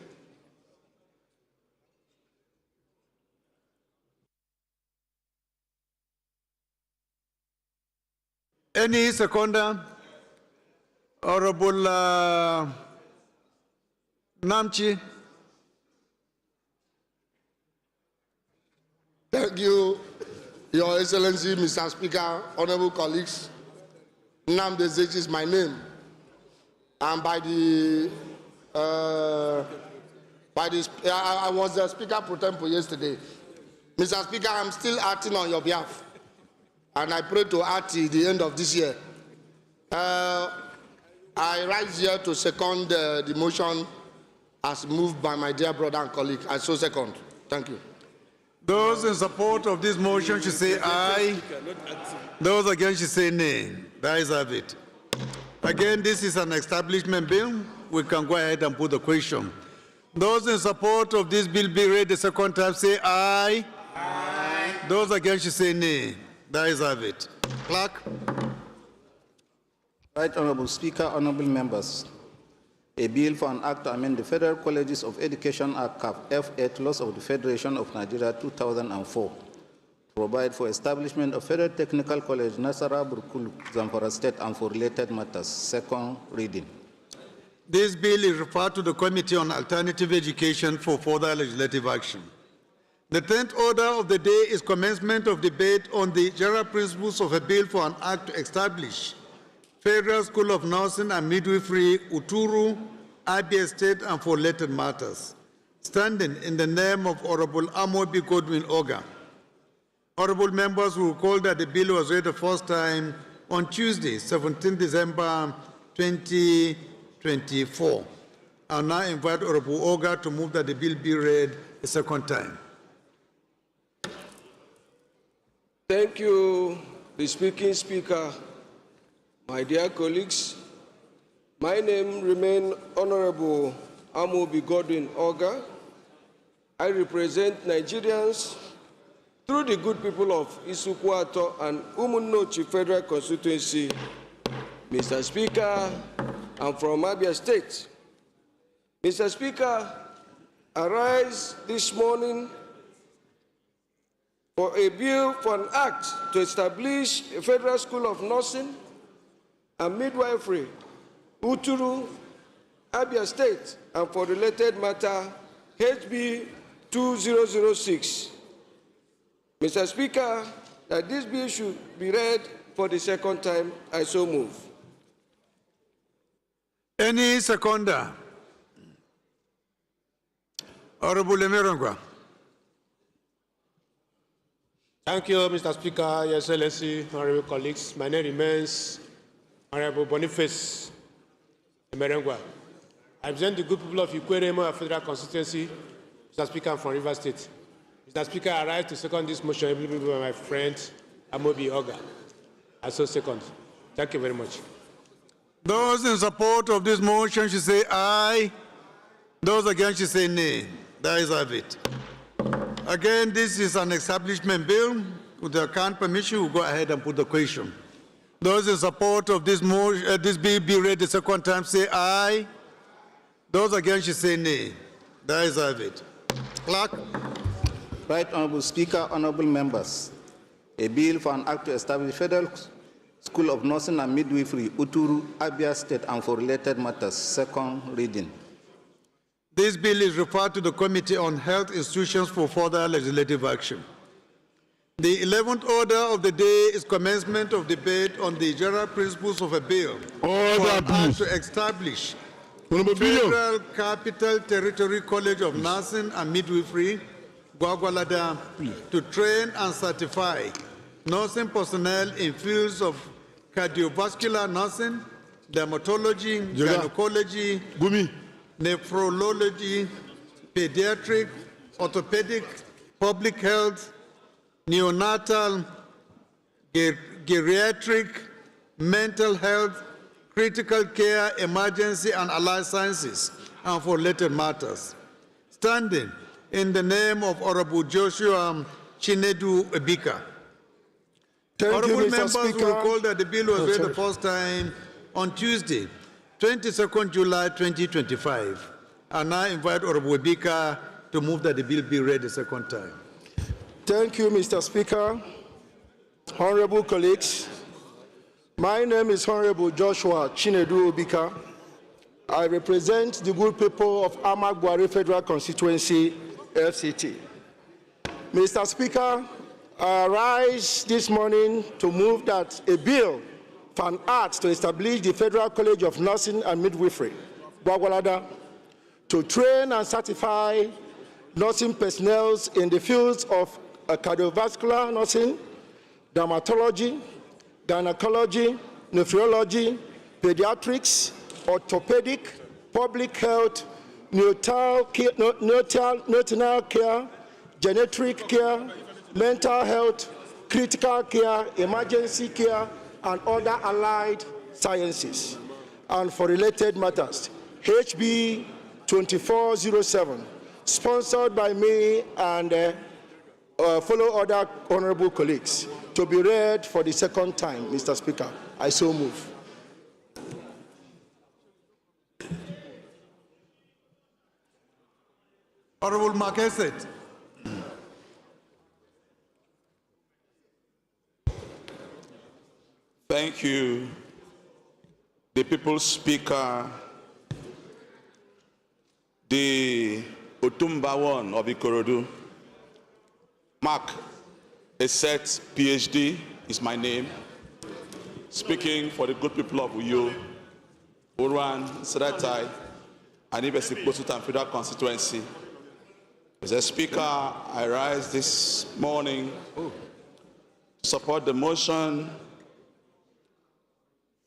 Any seconder? Honorable Namchi. Thank you, Your Excellency, Mr. Speaker, honorable colleagues. Nnamdi Ezekyi is my name. And I was the Speaker pro tempore yesterday. Mr. Speaker, I'm still acting on your behalf. And I pray to act till the end of this year. I rise here to second the motion as moved by my dear brother and colleague. I so second. Thank you. Those in support of this motion should say aye. Those against should say nay. That is have it. Again, this is an establishment bill. We can go ahead and put the question. Those in support of this bill be read the second time say aye. Aye. Those against should say nay. That is have it. Clerk. Right, Honorable Speaker, honorable members. A bill for an act to amend the Federal Colleges of Education Act, Cap F8, Laws of the Federation of Nigeria, 2004, to provide for establishment of Federal Technical College, Nasarawa, Burkulu, Zamfara State, and for related matters. Second reading. This bill is referred to the Committee on Alternative Education for further legislative action. The 10th order of the day is commencement of debate on the general principles of a bill for an act to establish Federal School of Nursing and Midwifery, Uturu, Abia State, and for related matters. Standing in the name of Honorable Amobi Godwin Oga. Honorable members will recall that the bill was read the first time on Tuesday, 17 December 2024. I now invite Honorable Oga to move that the bill be read a second time. Thank you, the speaking speaker, my dear colleagues, my name remains Honorable Amobi Godwin Oga. I represent Nigerians through the good people of Isukwato and Umunnochi Federal Constituency. Mr. Speaker, I'm from Abia State. Mr. Speaker, I rise this morning for a bill for an act to establish a Federal School of Nursing and Midwifery, Uturu, Abia State, and for related matter, HB 2006. Mr. Speaker, that this bill should be read for the second time, I so move. Any seconder? Honorable Emerongwa. Thank you, Mr. Speaker, Your Excellency, honorable colleagues. My name remains Honorable Boniface Emerongwa. I represent the good people of Ikweremo Federal Constituency. Mr. Speaker, I'm from River State. Mr. Speaker, I rise to second this motion by my friend Amobi Oga. I so second. Thank you very much. Those in support of this motion should say aye. Those against should say nay. That is of it. Again, this is an establishment bill. With the current permission, we'll go ahead and put the question. Those in support of this motion, this bill be read the second time, say aye. Those against should say nay. That is of it. Clerk. Right Honorable Speaker, honorable members, a bill for an act to establish Federal School of Nursing and Midwifery, Uturu, Abia State, and for related matters, second reading. This bill is referred to the Committee on Health Institutions for further legislative action. The 11th order of the day is commencement of debate on the general principles of a bill for an act to establish Federal Capital Territory College of Nursing and Midwifery, Gwagwalada, to train and certify nursing personnel in fields of cardiovascular nursing, dermatology, gynecology, nephrology, pediatric, orthopedic, public health, neonatal, geriatric, mental health, critical care, emergency, and allied sciences, and for related matters. Standing in the name of Honorable Joshua Chinedu Ebika. Honorable members will recall that the bill was read the first time on Tuesday, 22nd July 2025. And I invite Honorable Ebika to move that the bill be read the second time. Thank you, Mr. Speaker. Honorable colleagues, my name is Honorable Joshua Chinedu Obika. I represent the good people of Amaguari Federal Constituency, FCT. Mr. Speaker, I rise this morning to move that a bill for an act to establish the Federal College of Nursing and Midwifery, Gwagwalada, to train and certify nursing personnel in the fields of cardiovascular nursing, dermatology, gynecology, nephrology, pediatrics, orthopedic, public health, neonatal care, geriatric care, mental health, critical care, emergency care, and other allied sciences, and for related matters. HB 2407, sponsored by me and fellow other honorable colleagues, to be read for the second time, Mr. Speaker. I so move. Honorable Marqueset. Thank you, the People's Speaker, the Otumba one of Ikorodu. Mark Eset, PhD, is my name. Speaking for the good people of Uyo, Uruan, Sretai, and Ibesi Kosutan Federal Constituency. Mr. Speaker, I rise this morning to support the motion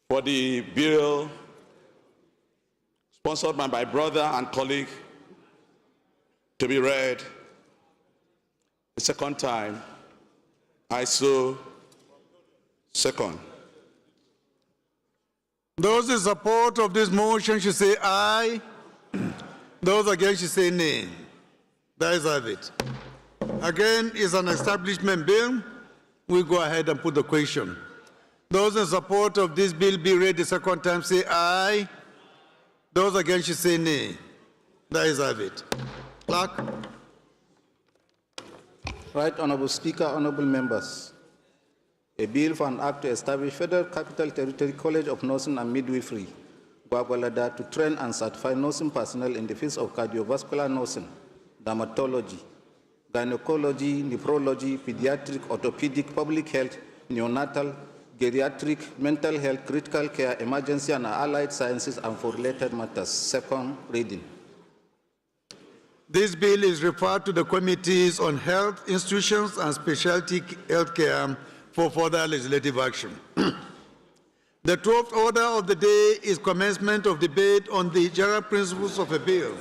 for the bill sponsored by my brother and colleague to be read the second time. I so Second. Those in support of this motion should say aye. Those against should say nay. The ayes have it. Again, it's an establishment bill. We go ahead and put the question. Those in support of this bill be read the second time, say aye. Those against should say nay. The ayes have it. Clerk. Right Honorable Speaker, honorable members. A bill for an act to establish Federal Capital Territory College of Nursing and Midwifery, Gwagwalada, to train and certify nursing personnel in the fields of cardiovascular nursing, dermatology, gynecology, nephrology, pediatric, orthopedic, public health, neonatal, geriatric, mental health, critical care, emergency and allied sciences, and for related matters. Second reading. This bill is referred to the Committees on Health, Institutions and Specialty Healthcare for further legislative action. The 12th order of the day is commencement of debate on the general principles of a bill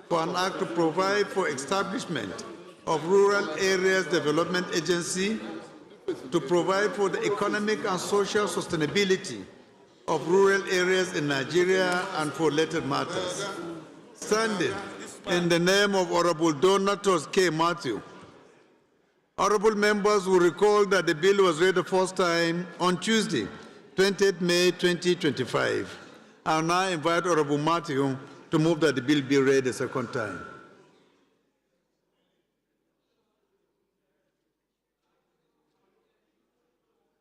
for an act to provide for establishment of Rural Areas Development Agency to provide for the economic and social sustainability of rural areas in Nigeria and for related matters. Standing in the name of Honorable Donatus K. Matthew, honorable members will recall that the bill was read the first time on Tuesday, 20th May 2025. I now invite Honorable Matthew to move that the bill be read a second time.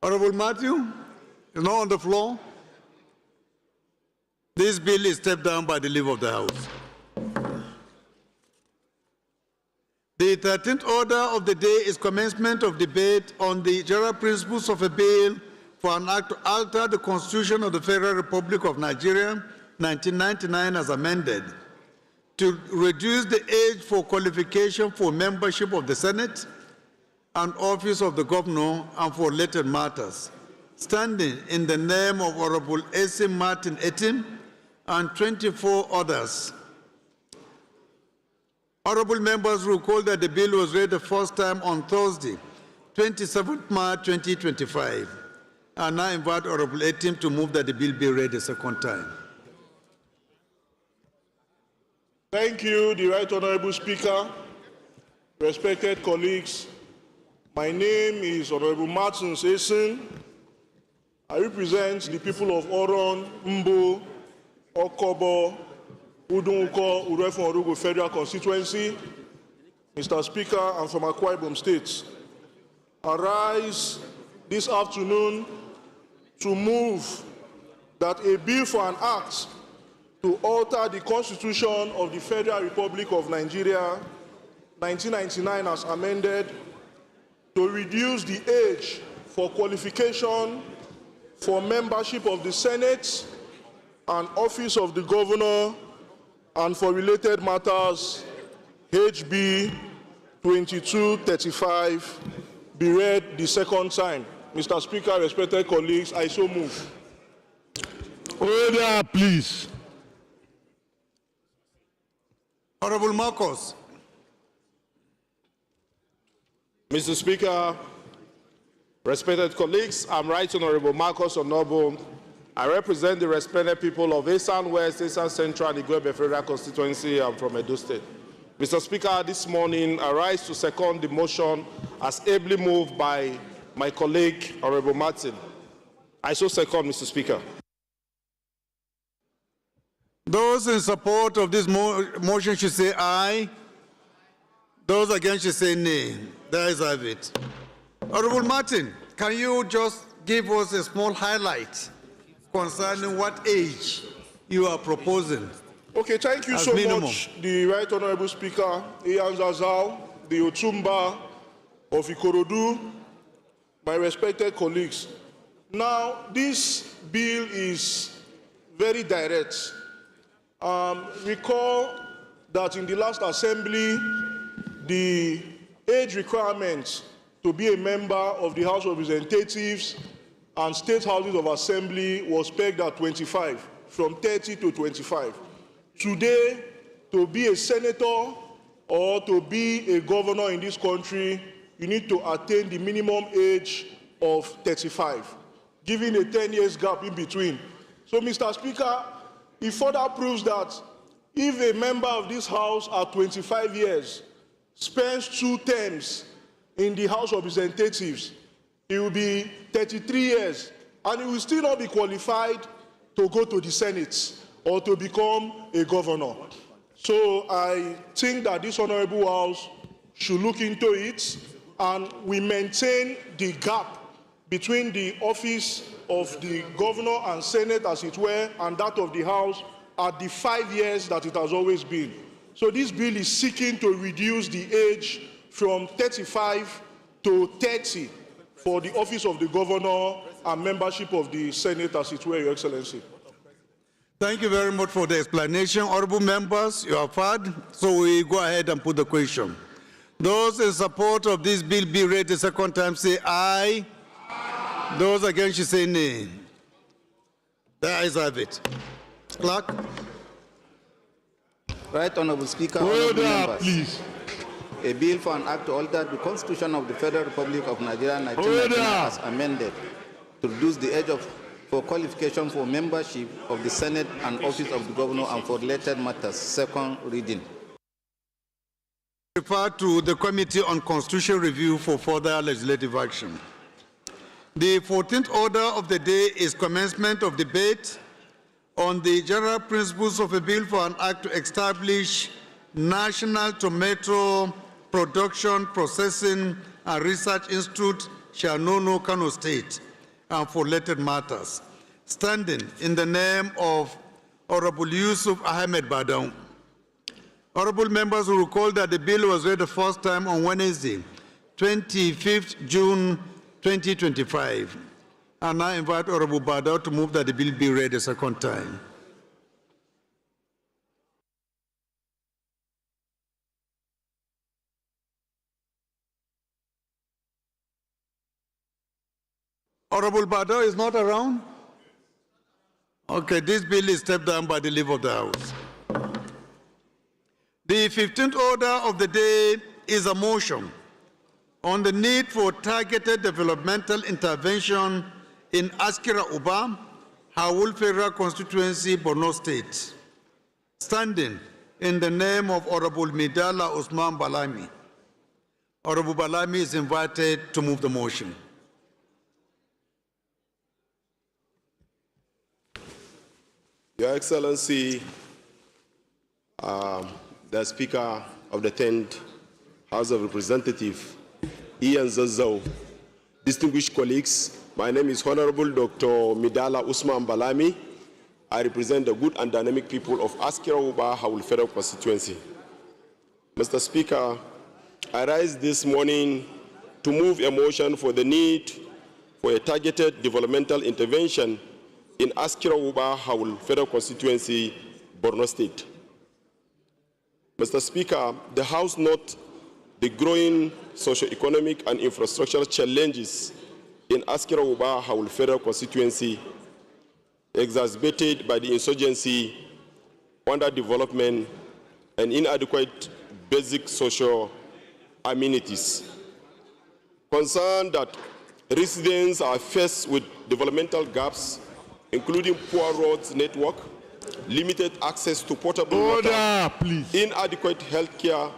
Honorable Matthew is now on the floor. This bill is stepped down by the leave of the House. The 13th order of the day is commencement of debate on the general principles of a bill for an act to alter the Constitution of the Federal Republic of Nigeria, 1999 as amended, to reduce the age for qualification for membership of the Senate and office of the governor and for related matters, standing in the name of Honorable A.C. Martin Etim and 24 others. Honorable members recall that the bill was read the first time on Thursday, 27th March 2025. I now invite Honorable Etim to move that the bill be read a second time. Thank you, the Right Honorable Speaker. Respected colleagues, my name is Honorable Martin Esim. I represent the people of Oron, Mbo, Okobo, Udunko, Urefon Orugo Federal Constituency. Mr. Speaker, I'm from Akwa Ibom State. I rise this afternoon to move that a bill for an act to alter the Constitution of the Federal Republic of Nigeria, 1999 as amended, to reduce the age for qualification for membership of the Senate and office of the governor and for related matters, HB 2235, be read the second time. Mr. Speaker, respected colleagues, I so move. Order, please. Honorable Marcos. Mr. Speaker, respected colleagues, I'm Right Honorable Marcos Onobo. I represent the respected people of Esan West, Esan Central, and Igwebe Federal Constituency. I'm from Edo State. Mr. Speaker, this morning I rise to second the motion as ably moved by my colleague, Honorable Martin. I so second, Mr. Speaker. Those in support of this motion should say aye. Those against should say nay. The ayes have it. Honorable Martin, can you just give us a small highlight concerning what age you are proposing? Okay, thank you so much, the Right Honorable Speaker, Ian Zazao, the Otumba of Ikorodu, my respected colleagues. Now, this bill is very direct. Recall that in the last assembly, the age requirement to be a member of the House of Representatives and State Houses of Assembly was pegged at 25, from 30 to 25. Today, to be a senator or to be a governor in this country, you need to attain the minimum age of 35. giving a 10 years gap in between. So, Mr. Speaker, it further proves that if a member of this House at 25 years spends 2 terms in the House of Representatives, it will be 33 years, and he will still not be qualified to go to the Senate or to become a governor. So I think that this Honorable House should look into it, and we maintain the gap between the office of the governor and Senate, as it were, and that of the House at the 5 years that it has always been. So this bill is seeking to reduce the age from 35 to 30 for the office of the governor and membership of the Senate, as it were, Your Excellency. Thank you very much for the explanation. Honorable members, you have heard, so we go ahead and put the question. Those in support of this bill be read the second time, say aye. Aye. Those against, you say nay. The ayes have it. Clerk. Right, Honorable Speaker. Order, members. please. A bill for an act to alter the Constitution of the Federal Republic of Nigeria 1999 as amended to reduce the age for qualification for membership of the Senate and office of the governor and for related matters. Second reading. Refer to the Committee on Constitutional Review for further legislative action. The 14th order of the day is commencement of debate on the general principles of a bill for an act to establish National Tomato Production, Processing and Research Institute, Shanono, Kano State, and for related matters. Standing in the name of Honorable Yusuf Ahmed Badam. Honorable members will recall that the bill was read the first time on Wednesday, 25th June 2025. And I invite Honorable Badam to move that the bill be read a second time. Honorable Badam is not around? Okay, this bill is stepped down by the leave of the House. The 15th order of the day is a motion on the need for targeted developmental intervention in Askira Uba, Hawul Federal Constituency, Borno State. Standing in the name of Honorable Midala Usman Balami. Honorable Balami is invited to move the motion. Your Excellency, the Speaker of the 10th House of Representatives, Ian Zazau, distinguished colleagues, my name is Honorable Dr. Midala Usman Balami. I represent the good and dynamic people of Askira Uba Hawul Federal Constituency. Mr. Speaker, I rise this morning to move a motion for the need for a targeted developmental intervention in Askira Uba Hawul Federal Constituency, Borno State. Mr. Speaker, the House notes the growing socio-economic and infrastructural challenges in Askira Uba Hawul Federal Constituency, exacerbated by the insurgency, underdevelopment, and inadequate basic social amenities. Concerned that residents are faced with developmental gaps, including poor roads network, limited access to potable water, inadequate health care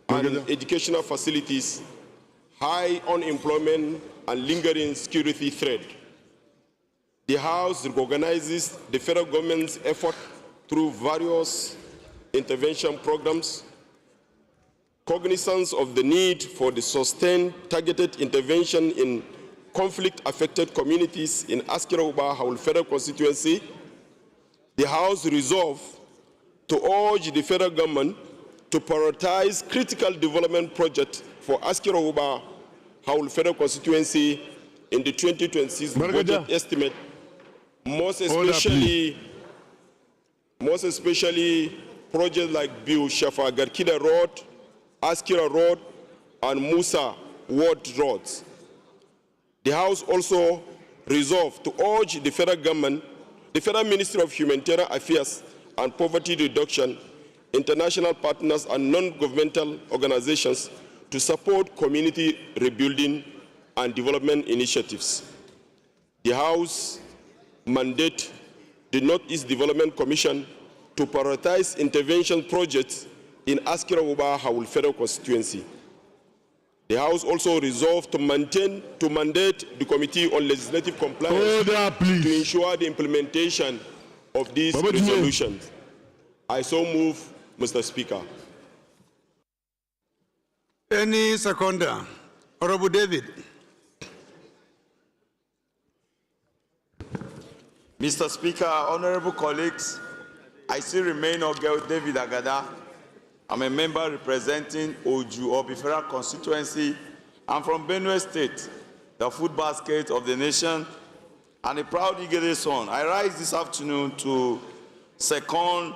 and educational facilities, high unemployment, and lingering security threat. The House recognizes the federal government's effort through various intervention programs, cognizance of the need for the sustained targeted intervention in conflict-affected communities in Askira Uba Hawul Federal Constituency. The House resolved to urge the federal government to prioritize critical development projects for Askira Uba Hawul Federal Constituency in the 2026 budget estimate, most especially projects like Biu Shafa Garkida Road, Askira Road, and Musa Ward Roads. The House also resolved to urge the federal government, the Federal Ministry of Humanitarian Affairs and Poverty Reduction, international partners and non-governmental organizations to support community rebuilding and development initiatives. the House mandate the Northeast Development Commission to prioritize intervention projects in Askira Uba Hawul Federal Constituency. The House also resolved to mandate the Committee on Legislative Compliance to ensure the implementation of these resolutions. I so move, Mr. Speaker. Any seconder? Honorable David. Mr. Speaker, honorable colleagues, I still remain Ogel David Agada. I'm a member representing Oju Obifera constituency. I'm from Benue State, the food basket of the nation, and a proud Igede son. I rise this afternoon to second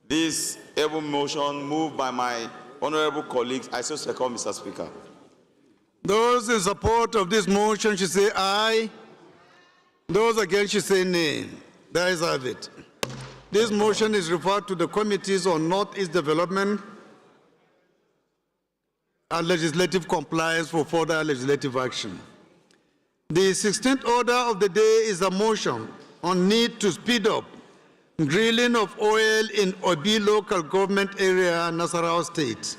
this able motion moved by my honorable colleagues. I so second, Mr. Speaker. Those in support of this motion should say aye. Those against should say nay. The ayes have it. This motion is referred to the Committees on Northeast Development and Legislative Compliance for further legislative action. The 16th order of the day is a motion on need to speed up drilling of oil in Obi local government area, Nasarawa State,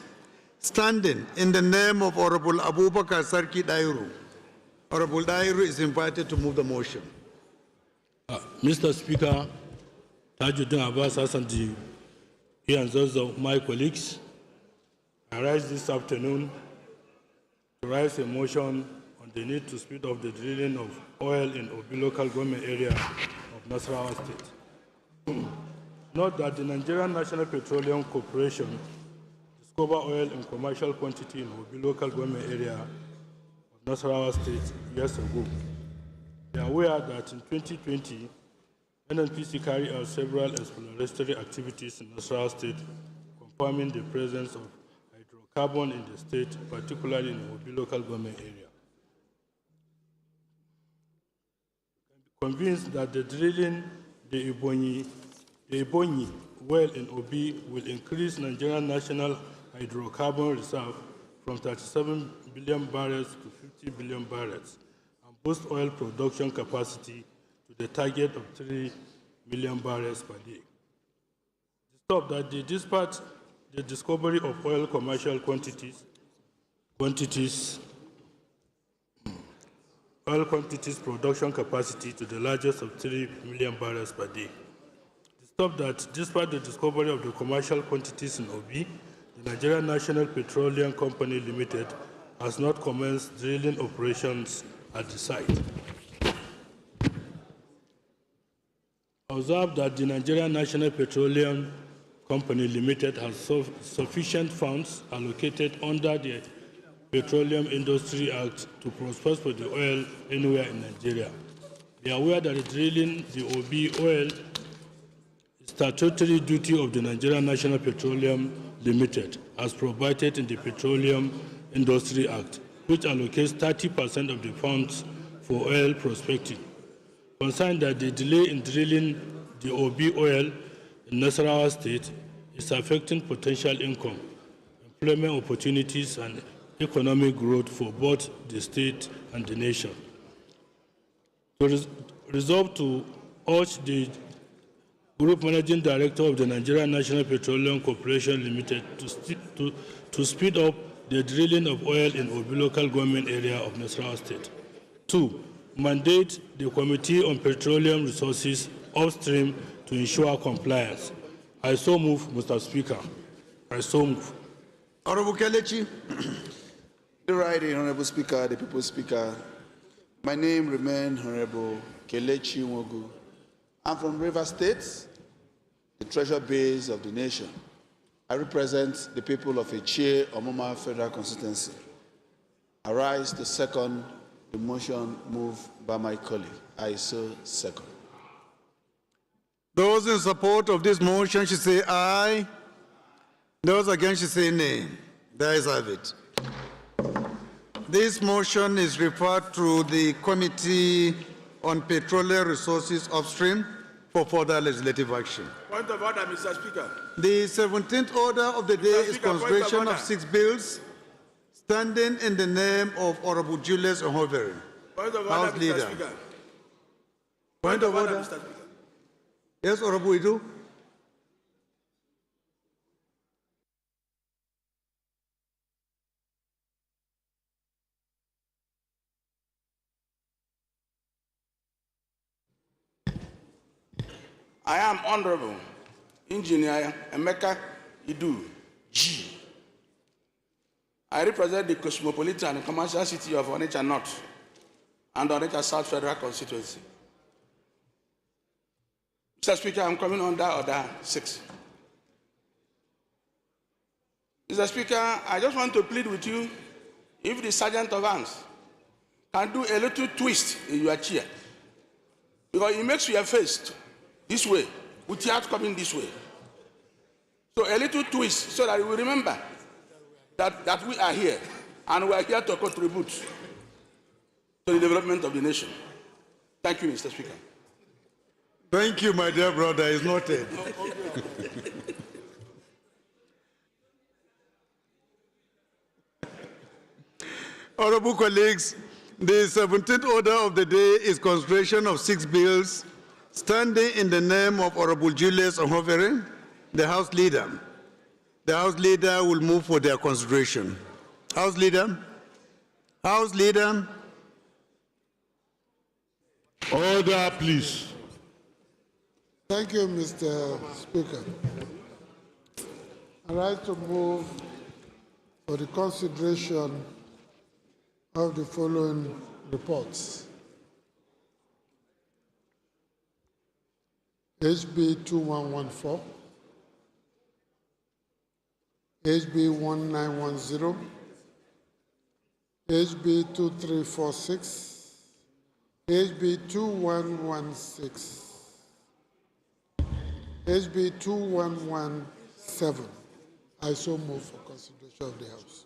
standing in the name of Honorable Abubakar Sarki Dairu. Honorable Dairu is invited to move the motion. Mr. Speaker, Tajuddin Abbas Hassanji, and those of my colleagues, I rise this afternoon to raise a motion on the need to speed up the drilling of oil in Obi local government area of Nasarawa State. Note that the Nigerian National Petroleum Corporation discovered oil in commercial quantity in Obi local government area of Nasarawa State years ago. We are aware that in 2020, NNPC carried out several exploratory activities in Nasarawa State, confirming the presence of hydrocarbon in the state, particularly in the Obi local government area. I am convinced that the drilling the Ebonyi well in Obi will increase Nigerian national hydrocarbon reserve from 37 billion barrels to 50 billion barrels and boost oil production capacity to the target of 3 million barrels per day. Stop that despite the discovery of oil commercial quantities production capacity to the largest of 3 million barrels per day. Stop that despite the discovery of the commercial quantities in Obi, the Nigerian National Petroleum Company Limited has not commenced drilling operations at the site. Observe that the Nigerian National Petroleum Company Limited has sufficient funds allocated under the Petroleum Industry Act to process for the oil anywhere in Nigeria. Be aware that the drilling the Obi oil is statutory duty of the Nigerian National Petroleum Limited, as provided in the Petroleum Industry Act, which allocates 30% of the funds for oil prospecting. Concerned that the delay in drilling the Obi oil in Nasarawa State is affecting potential income, employment opportunities, and economic growth for both the state and the nation. Resolve to urge the Group Managing Director of the Nigerian National Petroleum Corporation Limited to speed up the drilling of oil in Obi local government area of Nasarawa State. 2. Mandate the Committee on Petroleum Resources upstream to ensure compliance. I so move, Mr. Speaker. I so move. Honorable Kelechi. The right, Honorable Speaker, the People's Speaker. My name remains Honorable Kelechi Nwogu. I'm from Rivers State, the treasure base of the nation. I represent the people of Echie Omoma Federal Constituency. I rise to second the motion moved by my colleague. I so second. Those in support of this motion should say aye. Those against should say nay. The ayes have it. This motion is referred to the Committee on Petroleum Resources upstream for further legislative action. Point of order, Mr. Speaker. The 17th order of the day is consideration of 6 bills standing in the name of Honorable Julius Ohovere, Point of order, House Mr. Leader. Speaker. Point of order. Mr. Speaker. Yes, Honorable Idu. I am Honorable Engineer Emeka Idu G. I represent the cosmopolitan and commercial city of Onitsha North and Onitsha South Federal Constituency. Mr. Speaker, I'm coming under Order 6. Mr. Speaker, I just want to plead with you, if the Sergeant of Arms can do a little twist in your chair, because it makes your face this way, with your heart coming this way. So a little twist so that we remember that we are here and we are here to contribute to the development of the nation. Thank you, Mr. Speaker. Thank you, my dear brother. It's noted. Honorable colleagues, the 17th order of the day is consideration of 6 bills standing in the name of Honorable Julius Ohovere, the House Leader. The House Leader will move for their consideration. House Leader. House Leader. Order, please. Thank you, Mr. Speaker. I rise to move for the consideration of the following reports. HB 2114, HB 1910, HB 2346, HB 2116, HB 2117. I so move for consideration of the House.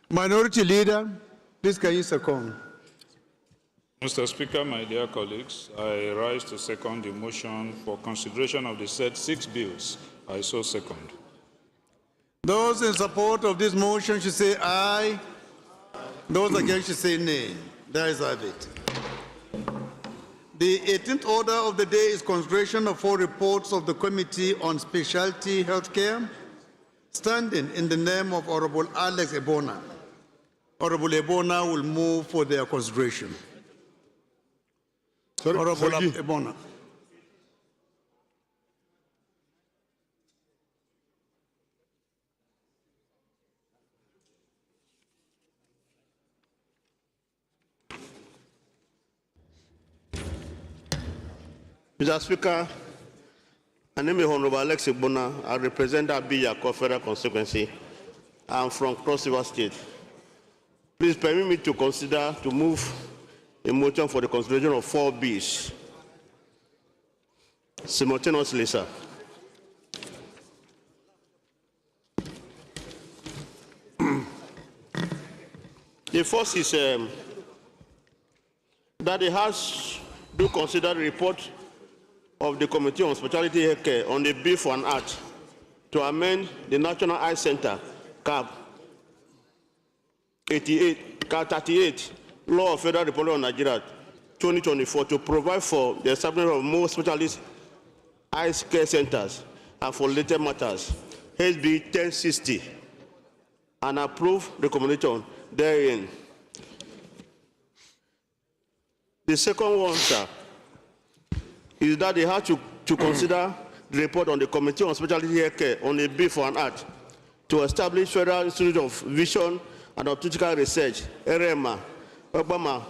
Minority Leader, please can you second? Mr. Speaker, my dear colleagues, I rise to second the motion for consideration of the said 6 bills. I so second. Those in support of this motion should say aye. Those against should say nay. There is have it. The 18th order of the day is consideration of 4 reports of the Committee on Specialty Healthcare, standing in the name of Honorable Alex Ebona. Honorable Ebona will move for their consideration. Honorable Ebona. Mr. Speaker, my name is Honorable Alex Ebona. I represent Abia Federal Constituency. I'm from Cross River State. Please permit me to move a motion for the consideration of 4 bills simultaneously, sir. The first is that the House do consider the report of the Committee on Specialty Healthcare on the bill for an act to amend the National Eye Center, CAB 38, Law of Federal Republic of Nigeria, 2024, to provide for the establishment of more specialist eye care centers and for related matters, HB 1060, and approve recommendation therein. The second one, sir, is that they have to consider the report on the Committee on Specialty Healthcare on a bill for an act to establish Federal Institute of Vision and Optical Research, RMA, Ogbama,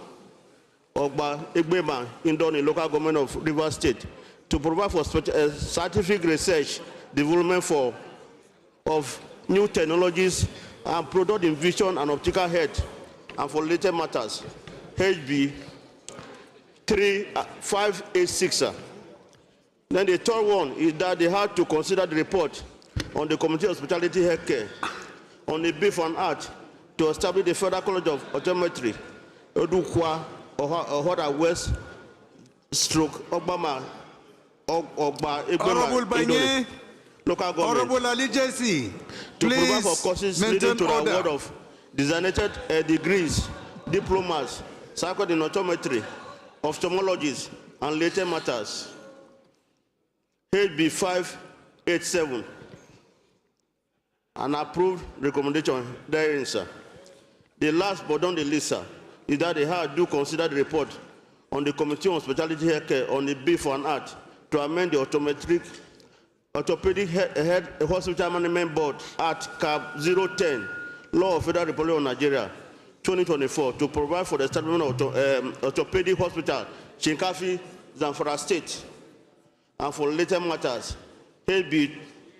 Egbema, in the local government of Rivers State, to provide for scientific research, development of new technologies and product in vision and optical health and for related matters, HB 3586, sir. Then the third one is that they had to consider the report on the Committee on Specialty Healthcare on the bill for an act to establish the Federal College of Optometry, Odukwa, Ohoda West, Stroke, Obama, Ogba, Honorable local government. Honorable Ali JC, to provide for courses leading to the award of designated degrees diplomas, psychodynatometry, ophthalmologists, and related matters. HB 587, an approved recommendation therein, sir. The last but not the least, sir, is that the House do consider the report on the Committee on Specialty Healthcare on the bill for an act to amend the Orthopedic Head Hospital Management Board Act CAB 010, Law of Federal Republic of Nigeria, 2024, to provide for the establishment of Orthopedic Hospital, Chinkafi, Zamfara State, and for related matters, HB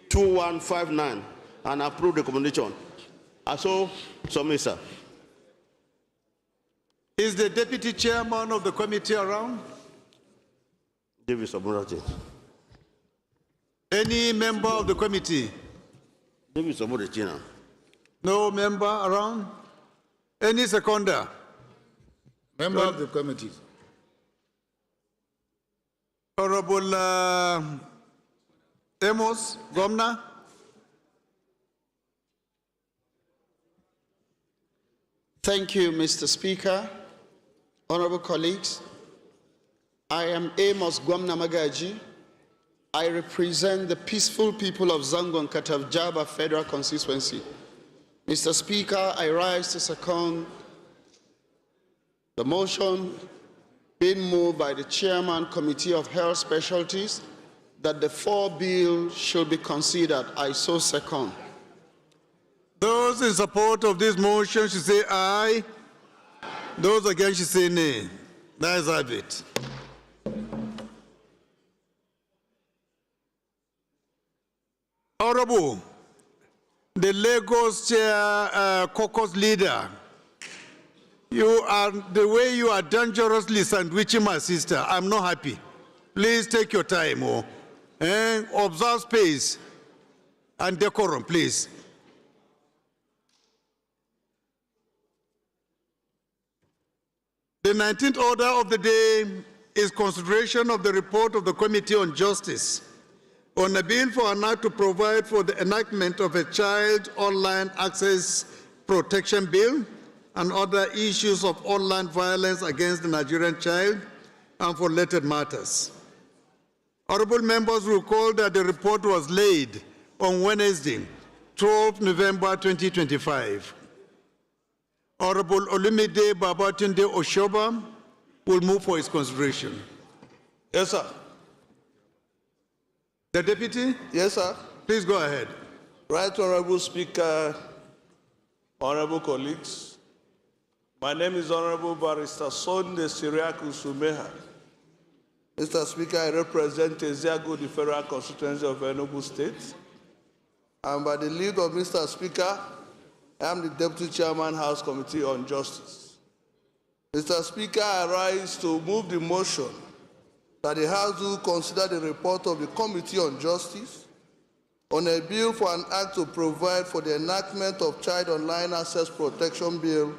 2159, and approved recommendation. Also, submit, sir. Is the deputy chairman of the committee around? David Soborati. Any member of the committee? David Soborati. No member around? Any seconder? Member of the committee. Honorable Amos Gomna. Thank you, Mr. Speaker. Honorable colleagues, I am Amos Gwamna Magaji. I represent the peaceful people of Zangon Katavjaba Federal Constituency. Mr. Speaker, I rise to second the motion being moved by the Chairman Committee of Health Specialties that the 4 bills should be considered. I so second. Those in support of this motion should say aye. Those against should say nay. That is have it. Honorable, the Lagos caucus leader, the way you are dangerously sandwiching my sister, I'm not happy. Please take your time, and observe space and decorum, please. The 19th order of the day is consideration of the report of the Committee on Justice on a bill for an act to provide for the enactment of a Child Online Access Protection Bill and other issues of online violence against the Nigerian child and for related matters. Honorable members recall that the report was laid on Wednesday, 12 November 2025. Honorable Olumide Babatunde Oshoba will move for his consideration. Yes, sir. The deputy? Yes, sir. Please go ahead. Right Honorable Speaker, honorable colleagues, my name is Honorable Barrister Sunday Siriaku Sumeha. Mr. Speaker, I represent Eziago, the Federal Constituency of Enugu State. And by the lead of Mr. Speaker, I am the Deputy Chairman, House Committee on Justice. Mr. Speaker, I rise to move the motion that the House will consider the report of the Committee on Justice on a bill for an act to provide for the enactment of Child Online Access Protection Bill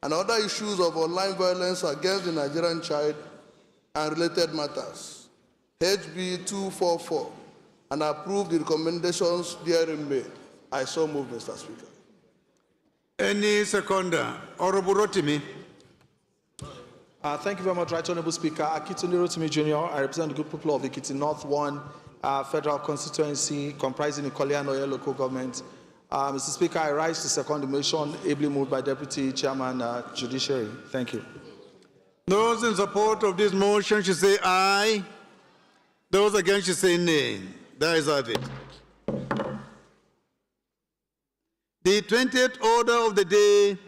and other issues of online violence against the Nigerian child and related matters, HB 244, and approve the recommendations therein made. I so move, Mr. Speaker. Any seconder? Honorable Rotimi. Thank you very much, Right Honorable Speaker. Akitunde Rotimi Jr., I represent the good people of the Ekiti North 1 Federal Constituency comprising the Ikole and Oye local government. Mr. Speaker, I rise to second the motion ably moved by Deputy Chairman Judiciary. Thank you. Those in support of this motion should say aye. Those against should say nay. That is have it. The 20th order of the day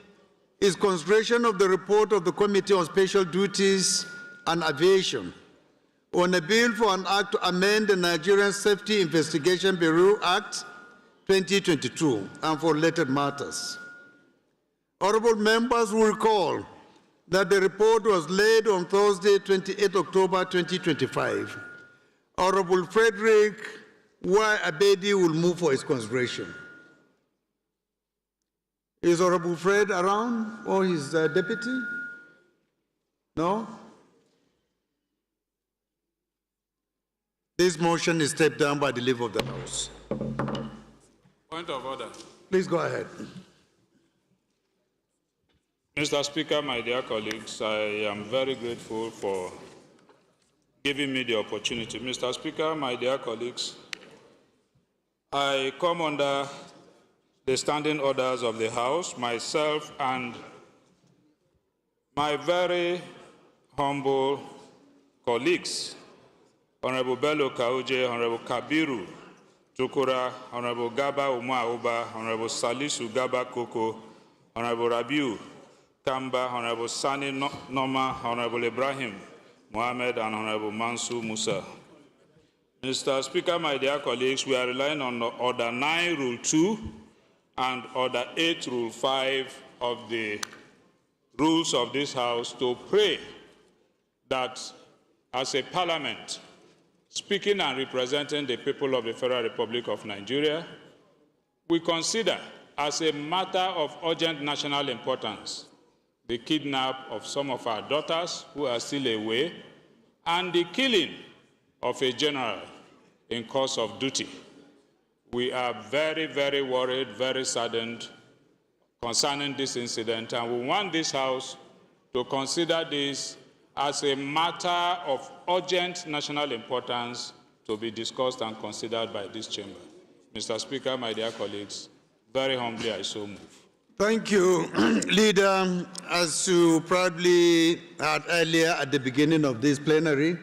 is consideration of the report of the Committee on Special Duties and Aviation on a bill for an act to amend the Nigerian Safety Investigation Bureau Act 2022 and for related matters. Honorable members will recall that the report was laid on Thursday, 28 October 2025. Honorable Frederick Y. Abedi will move for his consideration. Is Honorable Fred around or his deputy? No? This motion is stepped down by the leave of the House. Point of order. Please go ahead. Mr. Speaker, my dear colleagues, I am very grateful for giving me the opportunity. Mr. Speaker, my dear colleagues, I come under the standing orders of the House, myself and my very humble colleagues, Honorable Bello Kauje, Honorable Kabiru Tukura, Honorable Gaba Umauba, Honorable Salisu Gaba Koko, Honorable Rabiu Kamba, Honorable Sani Noma, Honorable Ibrahim Mohammed, and Honorable Mansour Musa. Mr. Speaker, my dear colleagues, we are relying on Order 9, Rule 2, and Order 8, Rule 5 of the rules of this House to pray that as a parliament, speaking and representing the people of the Federal Republic of Nigeria, we consider as a matter of urgent national importance the kidnap of some of our daughters who are still away and the killing of a general in course of duty. We are very, very worried, very saddened concerning this incident, and we want this House to consider this as a matter of urgent national importance to be discussed and considered by this chamber. Mr. Speaker, my dear colleagues, very humbly I so move. Thank you, Leader. As you probably heard earlier at the beginning of this plenary,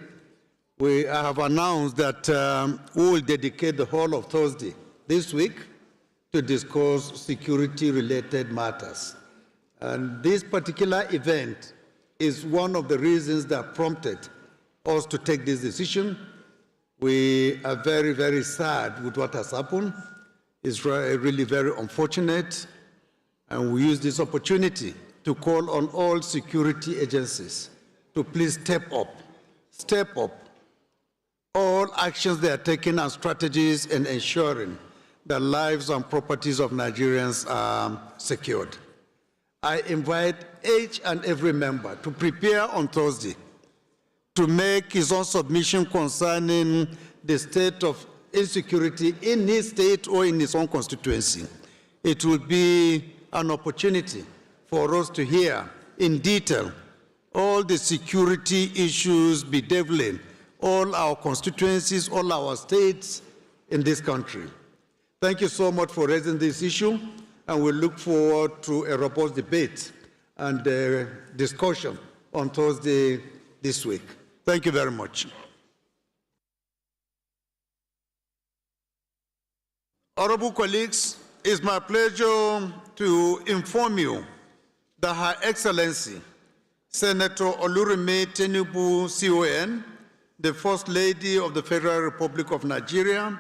we have announced that we will dedicate the whole of Thursday this week to discuss security-related matters. And this particular event is one of the reasons that prompted us to take this decision. We are very, very sad with what has happened. It's really very unfortunate. And we use this opportunity to call on all security agencies to please step up all actions they are taking and strategies in ensuring the lives and properties of Nigerians are secured. I invite each and every member to prepare on Thursday to make his own submission concerning the state of insecurity in his state or in his own constituency. It will be an opportunity for us to hear in detail all the security issues bedeviling all our constituencies, all our states in this country. Thank you so much for raising this issue, and we look forward to a robust debate and discussion on Thursday this week. Thank you very much. Honorable colleagues, it's my pleasure to inform you that Her Excellency Senator Oluremi Tinubu CON, the First Lady of the Federal Republic of Nigeria,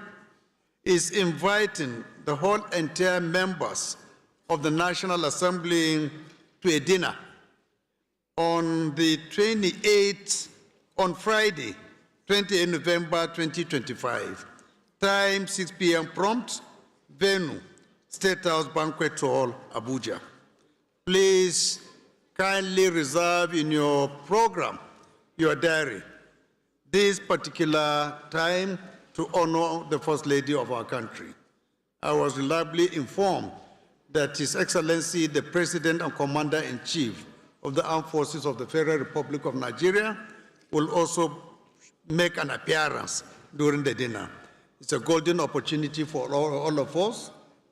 is inviting the whole entire members of the National Assembly to a dinner on the 28th, on Friday, 28 November 2025, time 6 p.m. prompt, venue, State House Banquet Hall, Abuja. Please kindly reserve in your program, your diary, this particular time to honor the First Lady of our country. I was reliably informed that His Excellency, the President and Commander-in-Chief of the Armed Forces of the Federal Republic of Nigeria, will also make an appearance during the dinner. It's a golden opportunity for all of us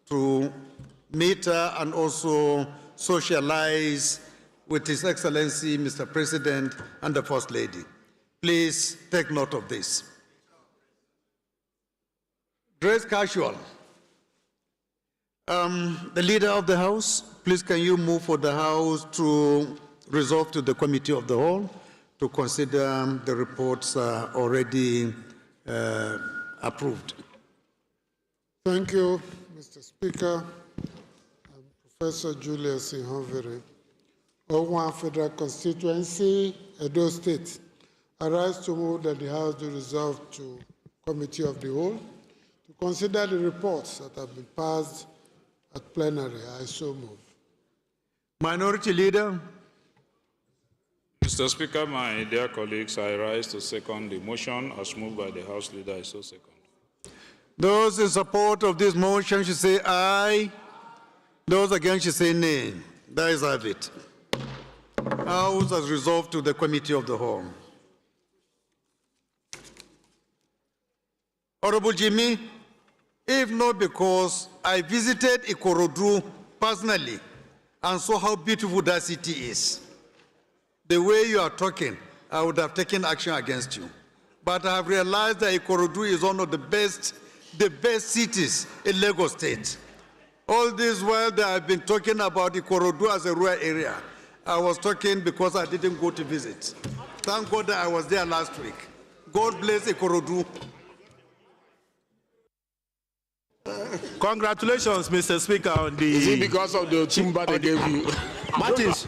to meet her and also socialize with His Excellency, Mr. President, and the First Lady. Please take note of this. Dress casual. The Leader of the House, please can you move for the House to resolve to the Committee of the Whole to consider the reports already approved. Thank you, Mr. Speaker. Professor Julius Ihonvere, Owan Federal Constituency, Edo State. I rise to move that the House do resolve to Committee of the Whole to consider the reports that have been passed at plenary. I so move. Minority Leader. Mr. Speaker, my dear colleagues, I rise to second the motion as moved by the House Leader. I so second. Those in support of this motion should say aye. Those against should say nay. That is have it. House has resolved to the Committee of the Whole. Honorable Jimmy, if not because I visited Ikorodu personally and saw how beautiful that city is, the way you are talking, I would have taken action against you. But I have realized that Ikorodu is one of the best cities in Lagos State. All this while that I've been talking about Ikorodu as a rural area, I was talking because I didn't go to visit. Thank God that I was there last week. God bless Ikorodu. Congratulations, Mr. Speaker, on the... Is it because of the timber they gave you? Martins.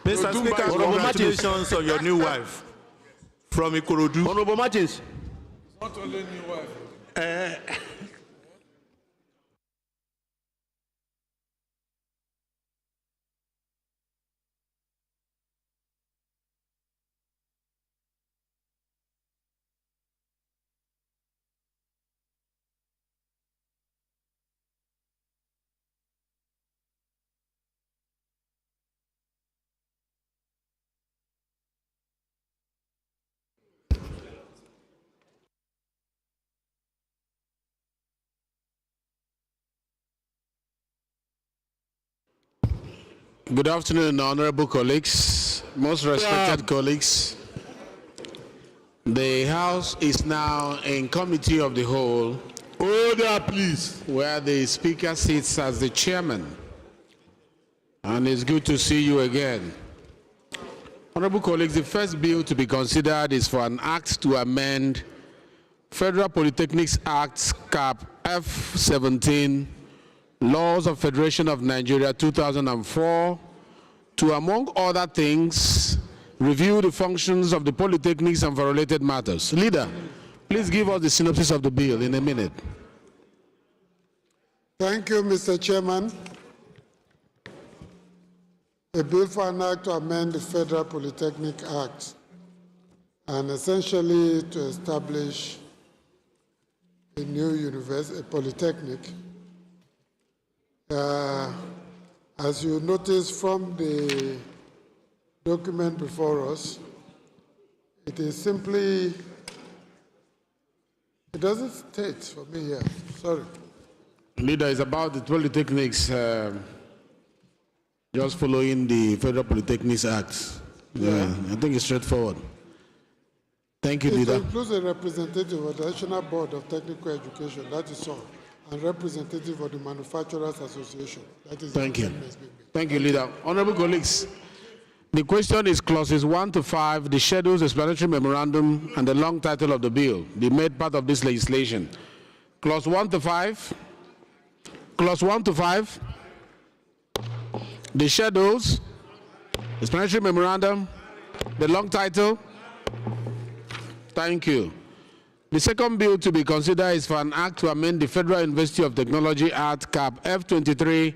Mr. Speaker, congratulations on your new wife from Ikorodu. Honorable Martins. Not only new wife. Good afternoon, honorable colleagues, most respected colleagues. The House is now in Committee of the Whole. Order, please. Where the Speaker sits as the chairman. And it's good to see you again. Honorable colleagues, the first bill to be considered is for an act to amend Federal Polytechnics Act Cap F17, Laws of Federation of Nigeria 2004, to, among other things, review the functions of the polytechnics and for related matters. Leader, please give us the synopsis of the bill in a minute. Thank you, Mr. Chairman. A bill for an act to amend the Federal Polytechnic Act and essentially to establish a new university, a polytechnic. As you notice from the document before us, it is simply, it doesn't state for me here, sorry. Leader, is about the polytechnics, just following the Federal Polytechnics Act. Yeah, I think it's straightforward. Thank you, Leader. It includes a representative of the National Board of Technical Education, that is all, and representative of the Manufacturers Association. That is Thank you. Thank you, Leader. Honorable colleagues, the question is clauses 1 to 5, the schedules, explanatory memorandum, and the long title of the bill be made part of this legislation. Clause 1 to 5. Clause 1 to 5. The schedules, explanatory memorandum, the long title. Thank you. The second bill to be considered is for an act to amend the Federal University of Technology Act Cap F23,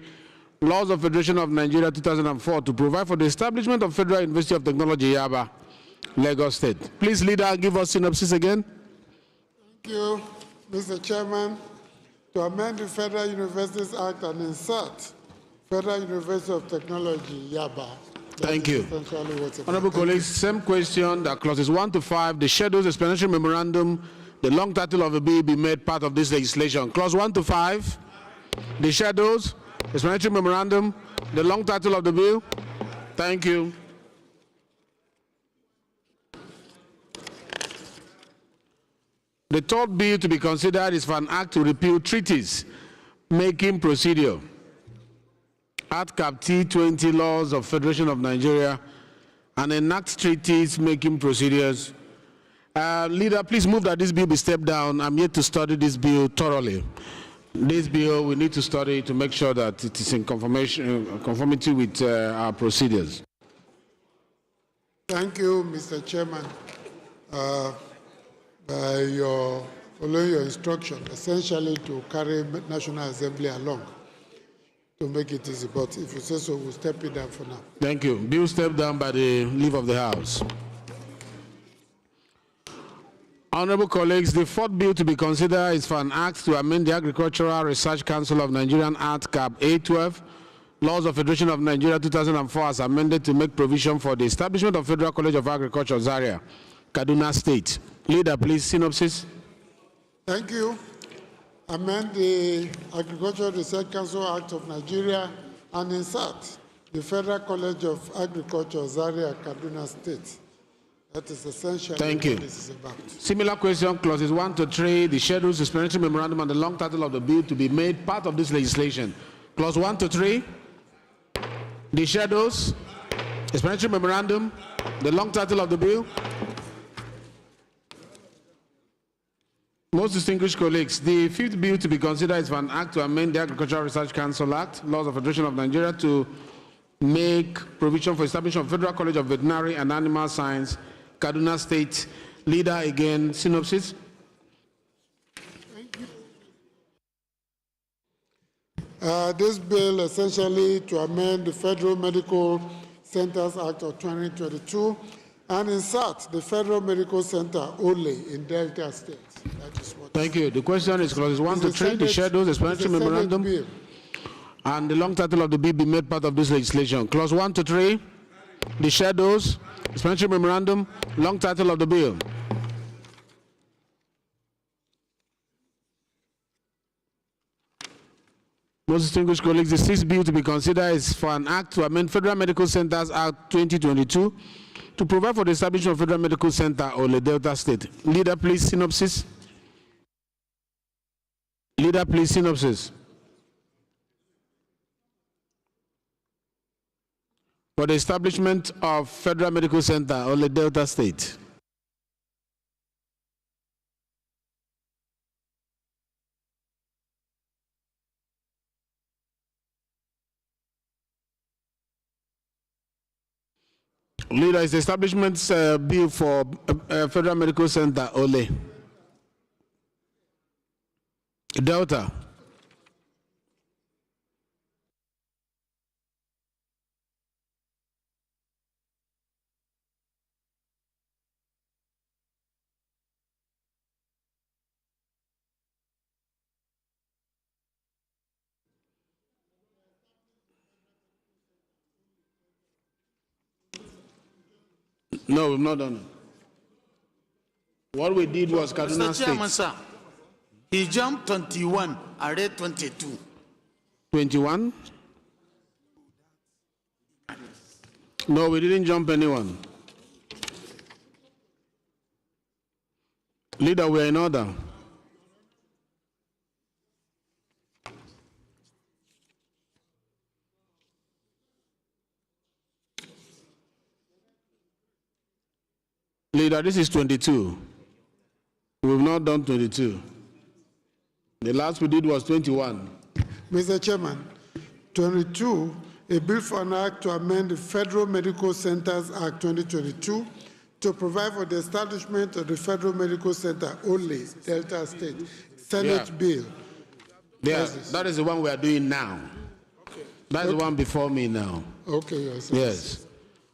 Laws of Federation of Nigeria 2004, to provide for the establishment of Federal University of Technology Yaba, Lagos State. Please, Leader, give us synopsis again. Thank you, Mr. Chairman. To amend the Federal Universities Act and insert Federal University of Technology Yaba. Thank you. Honorable colleagues, same question that clauses 1 to 5, the schedules, explanatory memorandum, the long title of the bill be made part of this legislation. Clause 1 to 5, the schedules, explanatory memorandum, the long title of the bill. Thank you. The third bill to be considered is for an act to repeal treaties making procedure. Act Cap T20, Laws of Federation of Nigeria, and enact treaties making procedures. Leader, please move that this bill be stepped down. I'm yet to study this bill thoroughly. This bill, we need to study to make sure that it is in conformity with our procedures. Thank you, Mr. Chairman. By your following your instruction, essentially to carry National Assembly along to make it easy. But if you say so, we'll step it down for now. Thank you. Bill stepped down by the leave of the House. Honorable colleagues, the fourth bill to be considered is for an act to amend the Agricultural Research Council of Nigerian Act Cap A12, Laws of Federation of Nigeria 2004 as amended to make provision for the establishment of Federal College of Agriculture, Zaria, Kaduna State. Leader, please, synopsis. Thank you. Amend the Agricultural Research Council Act of Nigeria and insert the Federal College of Agriculture, Zaria, Kaduna State. That is essentially Thank what you. this is about. Similar question, clauses 1 to 3, the schedules, explanatory memorandum, and the long title of the bill to be made part of this legislation. Clause 1 to 3, the schedules, explanatory memorandum, the long title of the bill. Most distinguished colleagues, the fifth bill to be considered is for an act to amend the Agricultural Research Council Act, Laws of Federation of Nigeria, to make provision for establishment of Federal College of Veterinary and Animal Science, Kaduna State. Leader, again, synopsis. This bill essentially to amend the Federal Medical Centers Act of 2022 and insert the Federal Medical Center only in Delta State. That is what. Thank you. The question is clauses 1 to 3, the schedules, explanatory memorandum, bill. and the long title of the bill be made part of this legislation. Clause 1 to 3, the schedules, explanatory memorandum, long title of the bill. Most distinguished colleagues, the sixth bill to be considered is for an act to amend Federal Medical Centers Act 2022 to provide for the establishment of Federal Medical Center or the Delta State. Leader, please, synopsis. Leader, please, synopsis. For the establishment of Federal Medical Center or the Delta State. Leader, is the establishment bill for Federal Medical Center, Ole. Delta. No, we've not done it. What we did was Kaduna Mr. Chairman, State. sir, he jumped 21, I read 22. 21? No, we didn't jump anyone. Leader, we are in order. Leader, this is 22. We've not done 22. The last we did was 21. Mr. Chairman, 22, a bill for an act to amend the Federal Medical Centers Act 2022 to provide for the establishment of the Federal Medical Center only, Delta State. Senate bill. That is the one we are doing now. Okay. That's the one before me now. Okay, yes. Yes.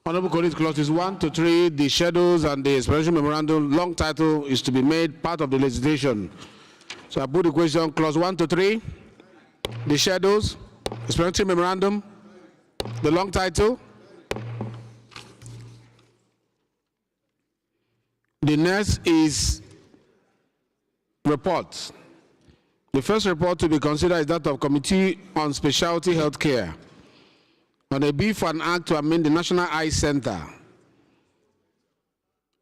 Honorable colleagues, clauses 1 to 3, the schedules and the explanation memorandum, long title is to be made part of the legislation. So I put the question, clause 1 to 3, the schedules, explanatory memorandum, the long title. The next is reports. The first report to be considered is that of Committee on Specialty Healthcare on a bill for an act to amend the National Eye Center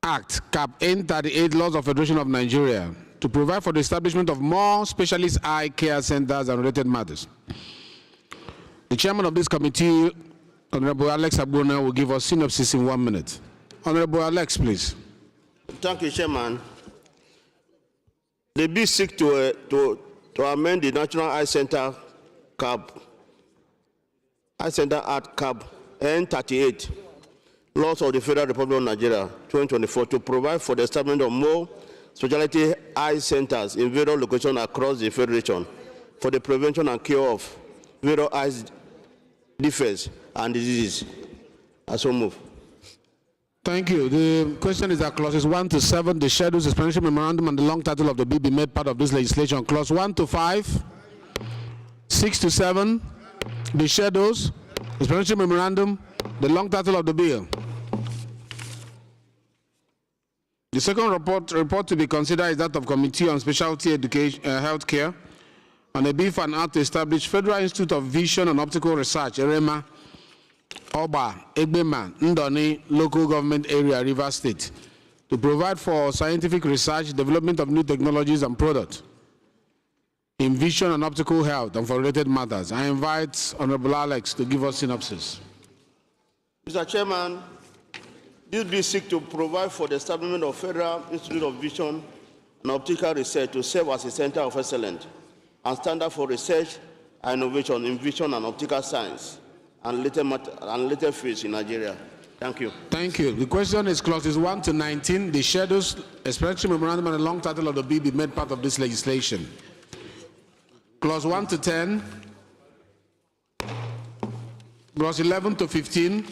Act, Cap N38, Laws of Federation of Nigeria, to provide for the establishment of more specialist eye care centers and related matters. The chairman of this committee, Honorable Alex Abuna, will give us synopsis in 1 minute. Honorable Alex, please. Thank you, Chairman. The bill seeks to amend the National Eye Center Cap Eye Center Act Cap N38, Laws of the Federal Republic of Nigeria 2024, to provide for the establishment of more specialty eye centers in various locations across the Federation for the prevention and cure of various eye defects and diseases. I so move. Thank you. The question is that clauses 1 to 7, the schedules, explanatory memorandum, and the long title of the bill be made part of this legislation. Clause 1 to 5, 6 to 7, The shadows, explanatory memorandum, the long title of the bill. The second report to be considered is that of Committee on Specialty Education, Healthcare, on a bill for an act to establish Federal Institute of Vision and Optical Research, EREMA, Oba, Egbema, Ndoni, Local Government Area, Rivers State, to provide for scientific research, development of new technologies and products in vision and optical health and for related matters. I invite Honorable Alex to give us synopsis. Mr. Chairman, this bill seeks to provide for the establishment of Federal Institute of Vision and Optical Research to serve as a center of excellence and standard for research and innovation in vision and optical science and related fields in Nigeria. Thank you. Thank you. The question is clauses 1 to 19. The shadows, explanatory memorandum, and the long title of the bill be made part of this legislation. Clause 1 to 10, clause 11 to 15,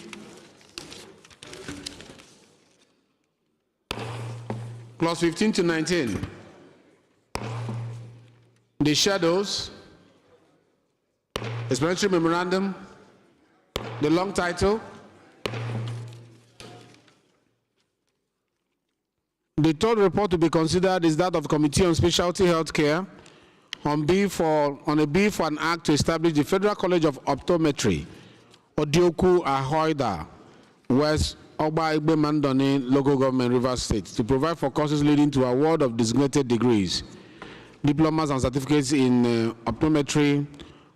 clause 15 to 19. The shadows, explanatory memorandum, the long title. The third report to be considered is that of Committee on Specialty Healthcare on a bill for an act to establish the Federal College of Optometry, Odioku Ahoida, West Oba Igbe Mandoni, Local Government, Rivers State, to provide for courses leading to award of designated degrees, diplomas and certificates in optometry,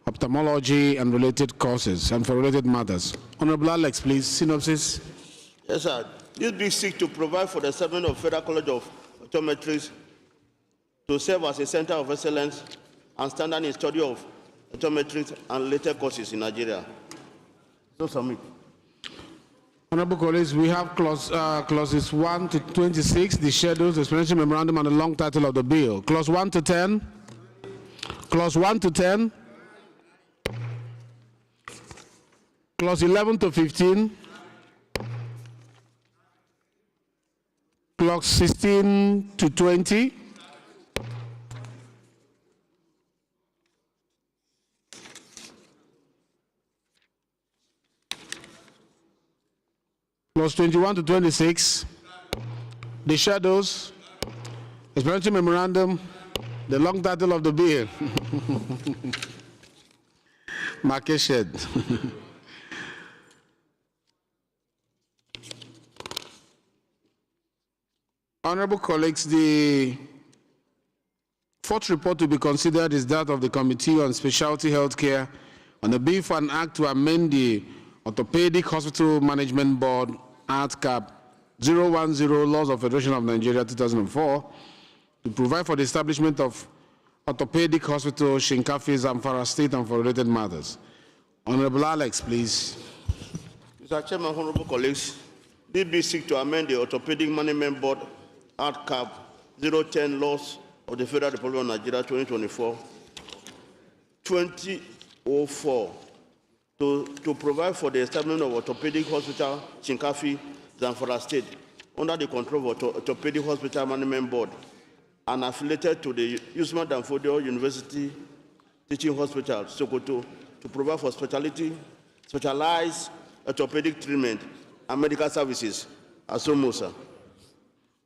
ophthalmology, and related courses, and for related matters. Honorable Alex, please, synopsis. Yes, sir. This bill seeks to provide for the establishment of Federal College of Optometrists to serve as a center of excellence and standard in study of optometry and related courses in Nigeria. So submit. Honorable colleagues, we have clauses 1 to 26, the schedules, the explanatory memorandum, and the long title of the bill. Clause 1 to 10. Clause 1 to 10. Clause 11 to 15. Clause 16 to 20. Clause 21 to 26, the shadows, explanatory memorandum, the long title of the bill, market shed. Honorable colleagues, the fourth report to be considered is that of the Committee on Specialty Healthcare on a bill for an act to amend the Orthopedic Hospital Management Board Act Cap 010 Laws of Federation of Nigeria 2004 to provide for the establishment of Orthopedic Hospital Shinkafi, Zamfara State, and for related matters. Honorable Alex, please. Mr. Chairman, honorable colleagues, this bill seeks to amend the Orthopedic Management Board Act Cap 010 Laws of the Federal Republic of Nigeria 2024 to provide for the establishment of Orthopedic Hospital Shinkafi, Zamfara State, under the control of Orthopedic Hospital Management Board and affiliated to the Usman Danfodio University Teaching Hospital, Sokoto, to provide for specialized orthopedic treatment and medical services at Somosa.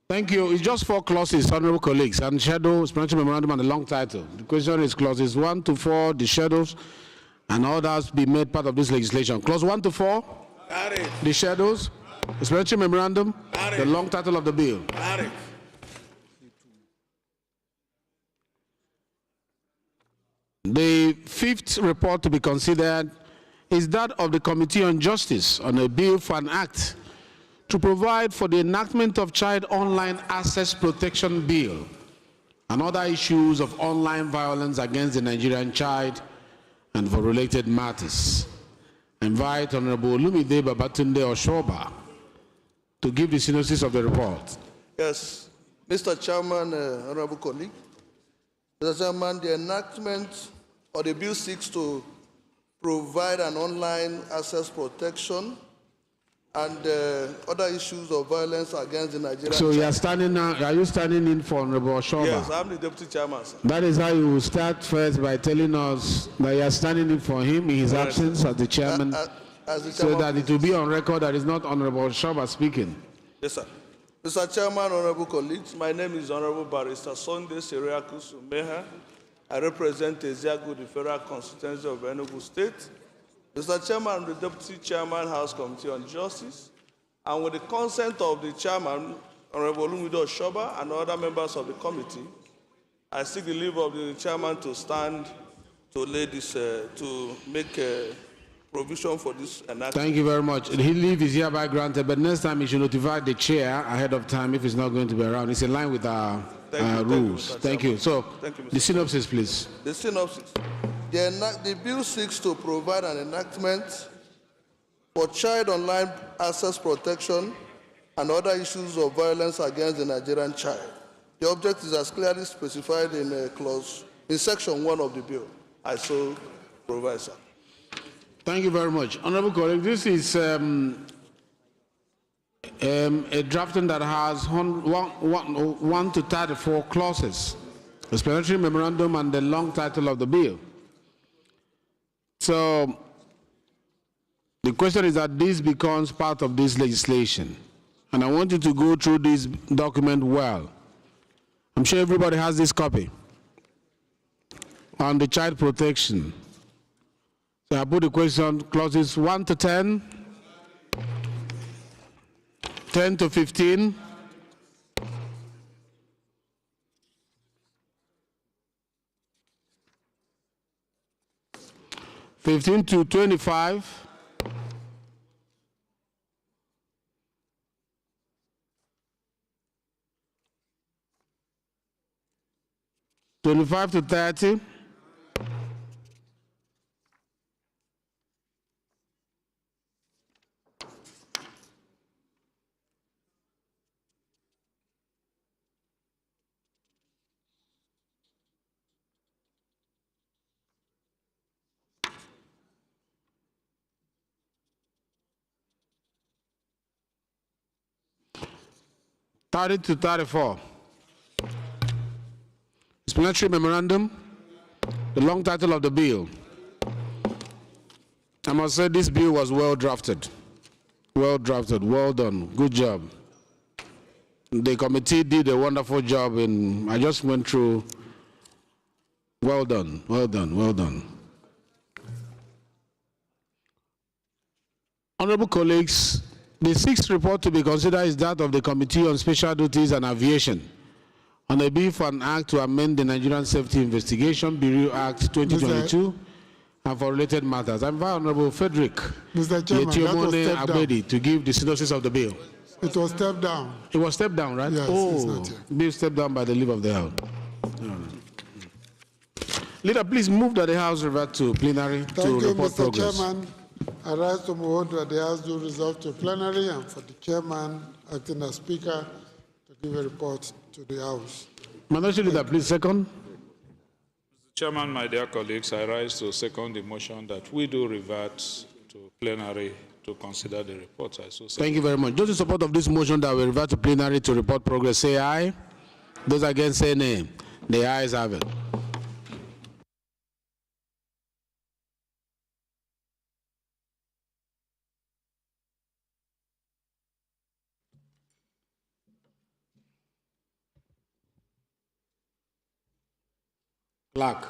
Thank you. It's just 4 clauses, honorable colleagues, and shadow, explanatory memorandum, and the long title. The question is clauses 1 to 4, the shadows, and others be made part of this legislation. Clause 1 to 4, the shadows, explanatory memorandum, the long title of the bill. The fifth report to be considered is that of the Committee on Justice on a bill for an act to provide for the enactment of Child Online Access Protection Bill and other issues of online violence against the Nigerian child and for related matters. I invite Honorable Olumide Babatunde Oshoba to give the synopsis of the report. Yes, Mr. Chairman, honorable colleague. Mr. Chairman, the enactment of the bill seeks to provide an online access protection and other issues of violence against the Nigerian So you are child. standing now, are you standing in for Honorable Oshoba? Yes, I'm the deputy chairman, sir. That is how you will start first by telling us that you are standing in for him in his absence as the chairman, As the so chairman, that it will be on record that it's not Honorable Oshoba speaking. Yes, sir. Mr. Chairman, honorable colleagues, my name is Honorable Barrister Sunday Siriaku Sumeha. I represent Eziagu, the Federal Constituency of Enugu State. Mr. Chairman, I'm the Deputy Chairman, House Committee on Justice, and with the consent of the Chairman, Honorable Lumido Oshoba, and other members of the committee, I seek the leave of the Chairman to stand to lay this, to make a provision for this enactment. Thank you very much. His leave is hereby granted, but next time you should notify the chair ahead of time if it's not going to be around. It's in line with our rules. Thank you. So, the synopsis, please. The synopsis. The bill seeks to provide an enactment for child online access protection and other issues of violence against the Nigerian child. The object is as clearly specified in section 1 of the bill. I so provide, sir. Thank you very much. Honorable colleague, this is a drafting that has 1 to 34 clauses, explanatory memorandum and the long title of the bill. So the question is that this becomes part of this legislation. And I want you to go through this document well. I'm sure everybody has this copy on the child protection. So I put the question, clauses 1 to 10, 10 to 15, 15 to 25, 25 to 30, 30 to 34. Explanatory memorandum, the long title of the bill. I must say this bill was well drafted. Well drafted, well done, good job. The committee did a wonderful job and I just went through. Well done, well done, well done. Honorable colleagues, the sixth report to be considered is that of the Committee on Special Duties and Aviation on a bill for an act to amend the Nigerian Safety Investigation Bureau Act 2022 and for related matters. I invite Honorable Frederick Abedi to give the synopsis of the bill. It was stepped down. It was stepped down, right? Yes, it's not here. Bill stepped down by the leave of the House. Leader, please move that the House revert to plenary to Thank you, report Mr. progress. Chairman. I rise to move that the House do resolve to plenary and for the chairman, acting as speaker, to give a report to the House. Minority Leader, please second. Mr. Chairman, my dear colleagues, I rise to second the motion that we do revert to plenary to consider the report. Thank you very much. Those in support of this motion that we revert to plenary to report progress, say aye. Those against, say nay. The ayes have it. Clerk.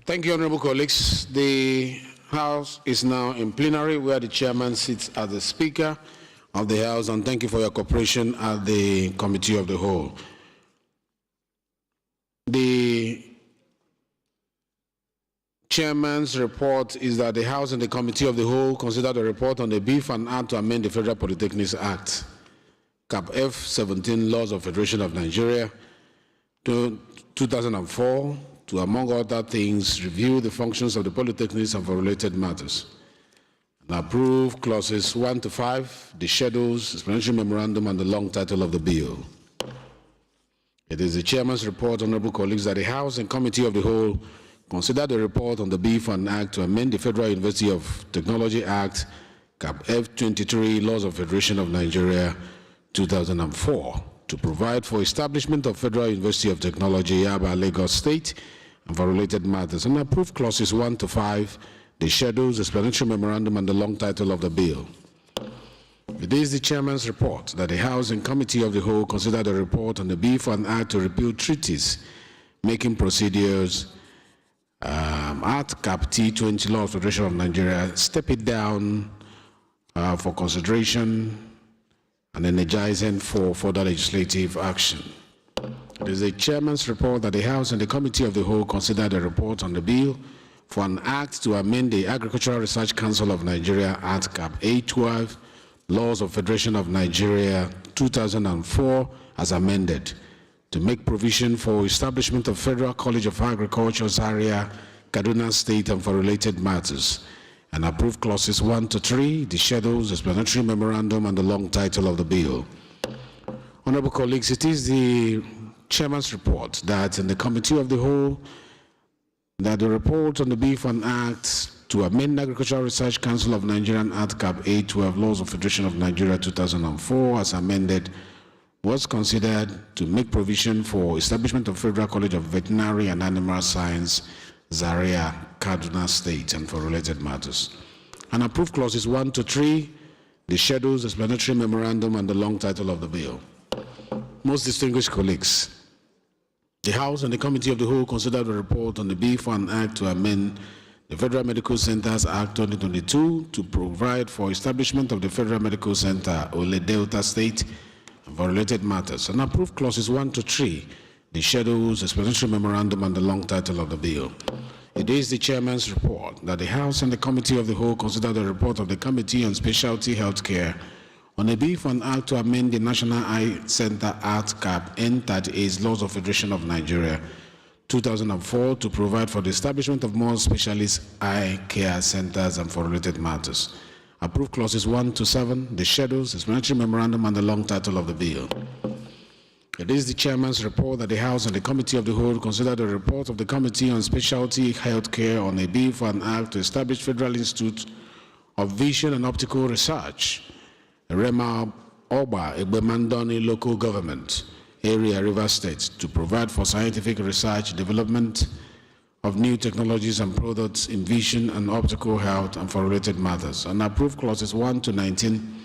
Thank you, honorable colleagues. The House is now in plenary where the chairman sits as the Speaker of the House, and thank you for your cooperation at the Committee of the Whole. The Chairman's report is that the House and the Committee of the Whole consider the report on the bill for an act to amend the Federal Polytechnics Act, Cap F 17, Laws of Federation of Nigeria, 2004, to, among other things, review the functions of the polytechnics and for related matters, and approve clauses 1 to 5, the schedules, explanatory memorandum, and the long title of the bill. It is the chairman's report, honorable colleagues, that the House and Committee of the Whole consider the report on the bill for an act to amend the Federal University of Technology Act, Cap F23, Laws of Federation of Nigeria, 2004, to provide for establishment of Federal University of Technology, Yaba, Lagos State, and for related matters, and approve clauses 1 to 5, the schedules, explanatory memorandum, and the long title of the bill. It is the chairman's report that the House and Committee of the Whole consider the report on the bill for an act to repeal treaties, making procedures, Act Cap T20, Law of Federation of Nigeria, step it down for consideration and energizing for further legislative action. It is the chairman's report that the House and the Committee of the Whole consider the report on the bill for an act to amend the Agricultural Research Council of Nigeria Act Cap A12, Laws of Federation of Nigeria 2004 as amended, to make provision for establishment of Federal College of Agriculture, Zaria, Kaduna State, and for related matters, and approve clauses 1 to 3, the schedules, explanatory memorandum, and the long title of the bill. Honorable colleagues, it is the chairman's report that in the Committee of the Whole, that the report on the bill for an act to amend Agricultural Research Council of Nigerian Act Cap A12, Laws of Federation of Nigeria 2004 as amended, was considered to make provision for establishment of Federal College of Veterinary and Animal Science, Zaria, Kaduna State, and for related matters, and approve clauses 1 to 3, the schedules, explanatory memorandum, and the long title of the bill. Most distinguished colleagues, the House and the Committee of the Whole consider the report on the bill for an act to amend the Federal Medical Centers Act 2022 to provide for establishment of the Federal Medical Center, Ole Delta State, and for related matters, and approve clauses 1 to 3, the schedules, explanatory memorandum, and the long title of the bill. It is the chairman's report that the House and the Committee of the Whole consider the report of the Committee on Specialty Healthcare on a bill for an act to amend the National Eye Center Act Cap N38, Laws of Federation of Nigeria 2004 to provide for the establishment of more specialist eye care centers and for related matters. Approve clauses 1 to 7, the schedules, explanatory memorandum, and the long title of the bill. It is the chairman's report that the House and the Committee of the Whole consider the report of the Committee on Specialty Healthcare on a bill for an act to establish Federal Institute of Vision and Optical Research, Rema Oba, Egbemandoni Local Government Area, River State, to provide for scientific research, development of new technologies and products in vision and optical health and for related matters, and approve clauses 1 to 19,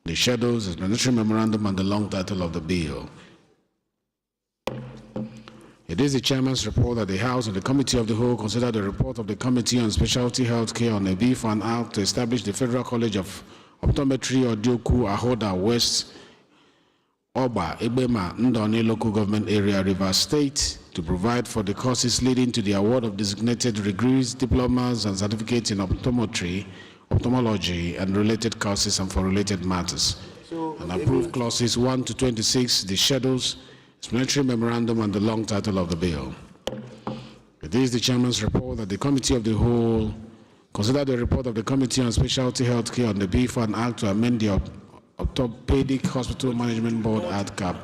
the schedules, explanatory memorandum, and the long title of the bill. It is the chairman's report that the House and the Committee of the Whole consider the report of the Committee on Specialty Healthcare on a bill for an act to establish the Federal College of Optometry Odioku Ahoda West Oba Ebema Ndoni Local Government Area, River State, to provide for the courses leading to the award of designated degrees, diplomas, and certificates in optometry, ophthalmology, and related courses and for related matters, and approve clauses 1 to 26, the schedules, explanatory memorandum, and the long title of the bill. It is the chairman's report that the Committee of the Whole consider the report of the Committee on Specialty Healthcare on the bill for an act to amend the Orthopedic Hospital Management Board Act Cap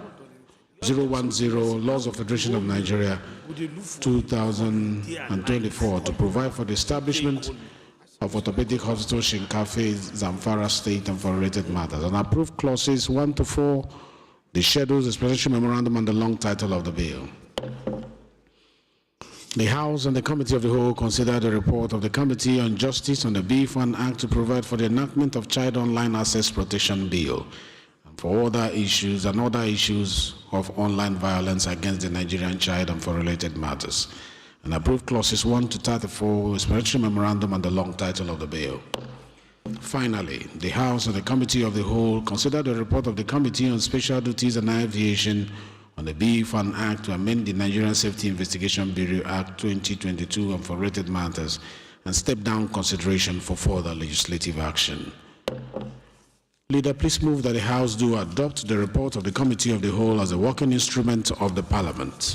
010, Laws of Federation of Nigeria 2024 to provide for the establishment of Orthopedic Hospital Shinkafi, Zamfara State, and for related matters, and approve clauses 1 to 4, the schedules, explanatory memorandum, and the long title of the bill. The House and the Committee of the Whole consider the report of the Committee on Justice on the bill for an act to provide for the enactment of Child Online Access Protection Bill and for other issues of online violence against the Nigerian child and for related matters, and approve clauses 1 to 34, explanatory memorandum, and the long title of the bill. Finally, the House and the Committee of the Whole consider the report of the Committee on Special Duties and Aviation on the bill for an act to amend the Nigerian Safety Investigation Bureau Act 2022 and for related matters, and step down consideration for further legislative action. Leader, please move that the House do adopt the report of the Committee of the Whole as a working instrument of the Parliament.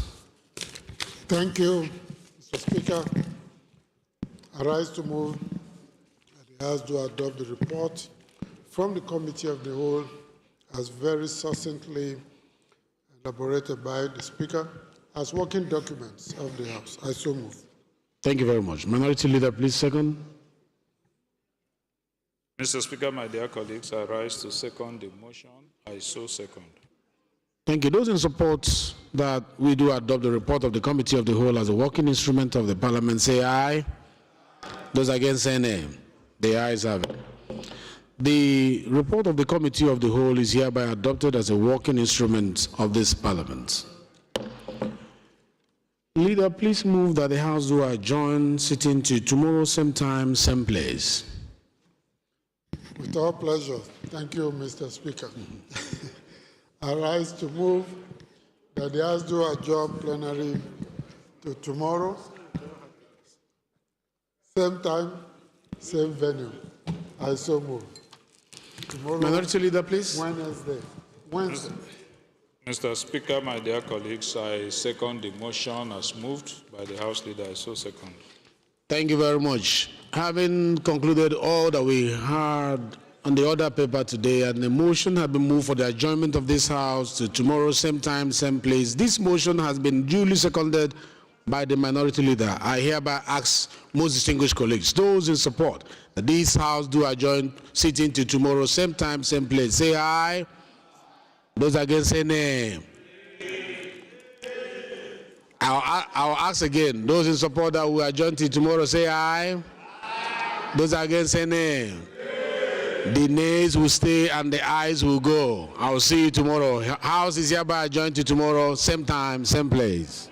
Thank you, Mr. Speaker. I rise to move that the House do adopt the report from the Committee of the Whole as very succinctly elaborated by the Speaker as working documents of the House. I so move. Thank you very much. Minority Leader, please second. Mr. Speaker, my dear colleagues, I rise to second the motion. I so second. Thank you. Those in support that we do adopt the report of the Committee of the Whole as a working instrument of the Parliament, say aye. Those against, say nay. The ayes have it. The report of the Committee of the Whole is hereby adopted as a working instrument of this Parliament. Leader, please move that the House do adjourn sitting to tomorrow, same time, same place. With all pleasure. Thank you, Mr. Speaker. I rise to move that the House do adjourn plenary to tomorrow, same time, same venue. I so move. Tomorrow, Minority Leader, please. Wednesday. Mr. Speaker, my dear colleagues, I second the motion as moved by the House Leader. I so second. Thank you very much. Having concluded all that we had on the order paper today, and the motion has been moved for the adjournment of this House to tomorrow, same time, same place. This motion has been duly seconded by the Minority Leader. I hereby ask most distinguished colleagues, those in support, that this House do adjourn sitting to tomorrow, same time, same place. Say aye. Those against, say nay. I'll ask again. Those in support that we adjourn to tomorrow, say aye. Those against, say nay. The nays will stay and the ayes will go. I will see you tomorrow. House is hereby adjourned to tomorrow, same time, same place.